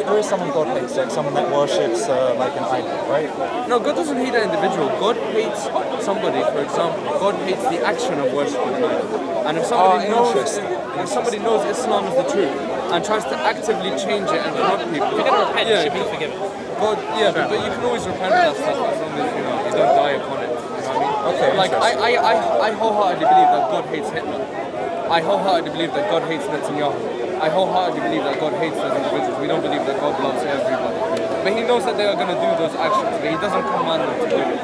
who is someone God hates? Like someone that worships like an idol, right? No, God doesn't hate that individual. God hates somebody, for example. God hates the action of worshiping an idol. And if somebody knows Islam is the truth and tries to actively change it and corrupt people, If you're going to repent, you should be forgiven. God, but you can always repent of that stuff as long as you don't die upon it. You know what I mean? Okay. Like I wholeheartedly believe that God hates Hitler. I wholeheartedly believe that God hates Netanyahu. I wholeheartedly believe that God hates those individuals. We don't believe that God loves everybody. But he knows that they are going to do those actions, but he doesn't command them to do it.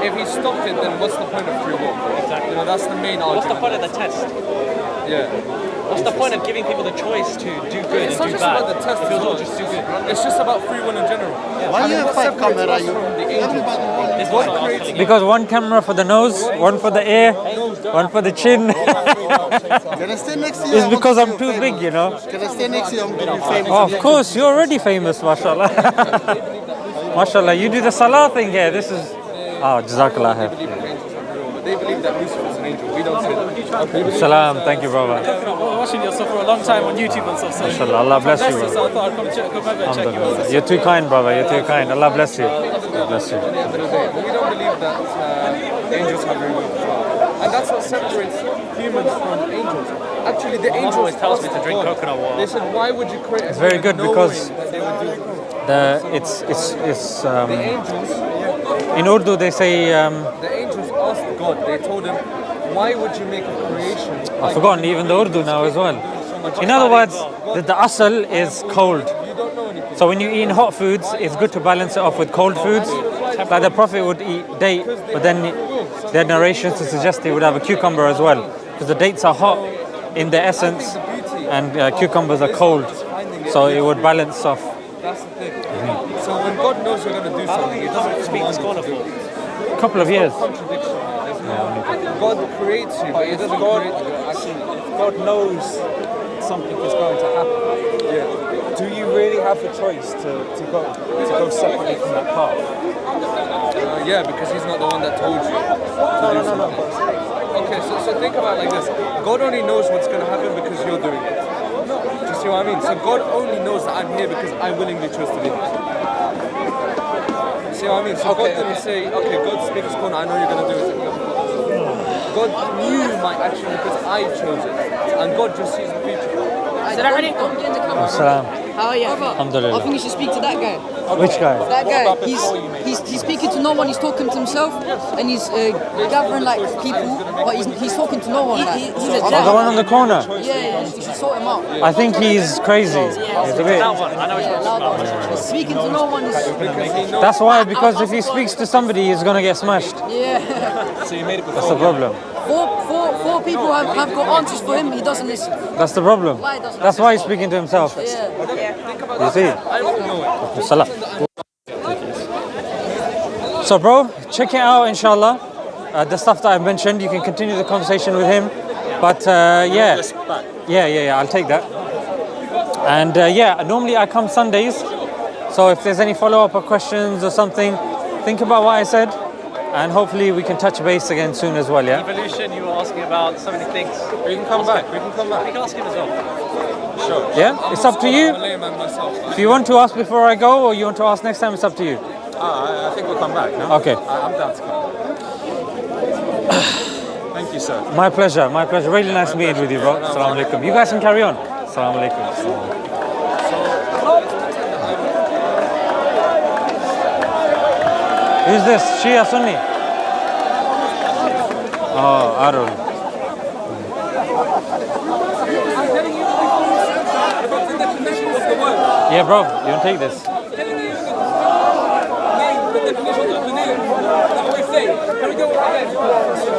If he stopped it, then what's the point of free will? Exactly. That's the main argument. What's the point of the test? Yeah. What's the point of giving people the choice to do good It's and not do just bad? about the test, If you're not just do good. it's just about free will in general. Why you have 5 cameras? This is what I was telling you. Because one camera for the nose, one for the ear, one for the chin. Can I stay next to you? It's because I'm too big, you know. Can I stay next to you? I'm going to be famous. Oh, of course, you're already famous, mashallah. Mashallah, you do the salah thing here. This is. Oh, Jazakallah khair. But they believe that Lucifer is an angel. We don't say that. Salam, thank you, brother. I've been watching your stuff for a long time on YouTube and stuff. So Mashallah, Allah bless you, fantastic, brother. so I thought I'd come over and check you out. Alhamdulillah. You're too kind, brother. You're too kind. Allah bless you. God bless you. At the end of the day. But we don't believe that angels have free will as well. And that's what separates humans from angels. Actually, the angels always tells me to asked drink God. coconut water. They said, why would you create a It's very human good because knowing that they would do The angels, in Urdu they say, the angels asked God. They told him, "Why would you make a creation?" I've forgotten even the Urdu now as well. In other words, the asal is cold. You don't know anything. So when you eat hot foods, it's good to balance it off with cold foods. Like the Prophet would eat date, but then there are narrations to suggest he would have a cucumber as well, because the dates are hot in their essence, and cucumbers are cold, so it would balance off. That's the thing. So when God knows you're going to do something, He doesn't Speak to scholar for. A couple of years. contradiction. God creates you, but He doesn't create you. Actually, God knows something is going to happen. Do you really have the choice to go separately from that path? yeah, because He's not the one that told you to do something. Okay, so think about it like this. God only knows what's going to happen because you're doing it. Do you see what I mean? So God only knows that I'm here because I willingly chose to be here. See what I mean? So God didn't say, okay, God speaks corner, I know you're going to do it. God knew my action because I chose it. And God just sees the future. Don't get in the camera. Salam. How are you? Alhamdulillah. I think you should speak to that guy. Which guy? That guy, he's speaking to no one. He's talking to himself, and he's gathering like people, but he's talking to no one. Like, he's a The jack. one on the corner. Yeah, you should sort him out. I think he's crazy. He's a bit. That one, I know Yeah, loud one. Speaking to no one is That's why, because if he speaks to somebody, he's gonna get smashed. yeah. So you made it before. That's the problem. Four people have got answers for him. He doesn't listen. That's the problem. Why doesn't That's why he's speaking to himself. Yeah. You see? I don't know it. Salah. So, bro, check it out, inshallah. The stuff that I've mentioned, you can continue the conversation with him. But yeah, I'll take that. And yeah, normally I come Sundays. So if there's any follow-up or questions or something, think about what I said, and hopefully we can touch base again soon as well. Yeah. Evolution, you were asking about so many things. We can come back. We can ask him as well. Sure. Yeah. It's up to you. I'm a layman myself. If you want to ask before I go, or you want to ask next time, it's up to you. I think we'll come back. No? Okay. I'm down to come. Thank you, sir. My pleasure. My pleasure. Really nice meeting with you, bro. Assalamu alaikum. You guys can carry on. Assalamu alaikum. Who's this? Shia Sunni? Oh, Arul. Yeah, bro. You want to take this? The definition of the name. That's what we say. Can we go with that?